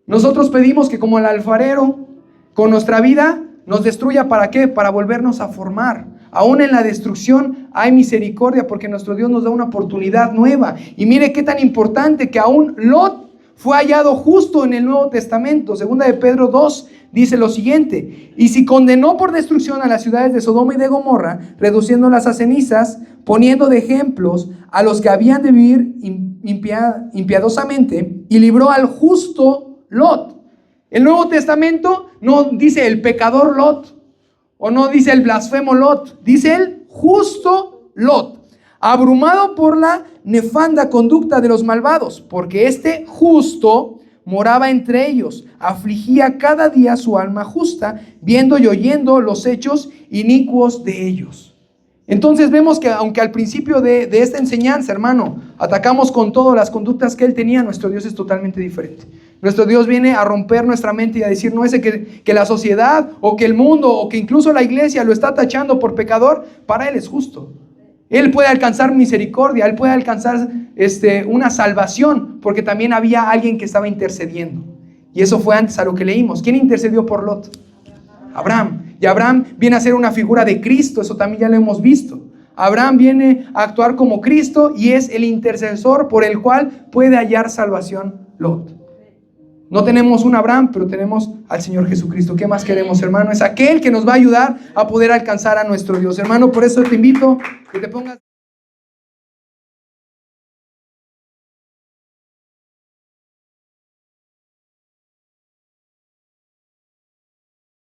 Nosotros pedimos que como el alfarero, con nuestra vida, nos destruya, ¿para qué? Para volvernos a formar, Aún en la destrucción hay misericordia porque nuestro Dios nos da una oportunidad nueva. Y mire qué tan importante que aún Lot fue hallado justo en el Nuevo Testamento. Segunda de Pedro 2 dice lo siguiente: y si condenó por destrucción a las ciudades de Sodoma y de Gomorra, reduciéndolas a cenizas, poniendo de ejemplos a los que habían de vivir impiadosamente, y libró al justo Lot. El Nuevo Testamento no dice el pecador Lot, o no dice el blasfemo Lot, dice el justo Lot, abrumado por la nefanda conducta de los malvados, porque este justo moraba entre ellos, afligía cada día su alma justa, viendo y oyendo los hechos inicuos de ellos. Entonces vemos que aunque al principio de esta enseñanza, hermano, atacamos con todas las conductas que él tenía, nuestro Dios es totalmente diferente. Nuestro Dios viene a romper nuestra mente y a decir, no es que la sociedad o que el mundo o que incluso la iglesia lo está tachando por pecador, para Él es justo. Él puede alcanzar misericordia, Él puede alcanzar una salvación, porque también había alguien que estaba intercediendo. Y eso fue antes a lo que leímos. ¿Quién intercedió por Lot? Abraham. Y Abraham viene a ser una figura de Cristo, eso también ya lo hemos visto. Abraham viene a actuar como Cristo y es el intercesor por el cual puede hallar salvación Lot. No tenemos un Abraham, pero tenemos al Señor Jesucristo. ¿Qué más queremos, hermano? Es aquel que nos va a ayudar a poder alcanzar a nuestro Dios. Hermano, por eso te invito que te pongas...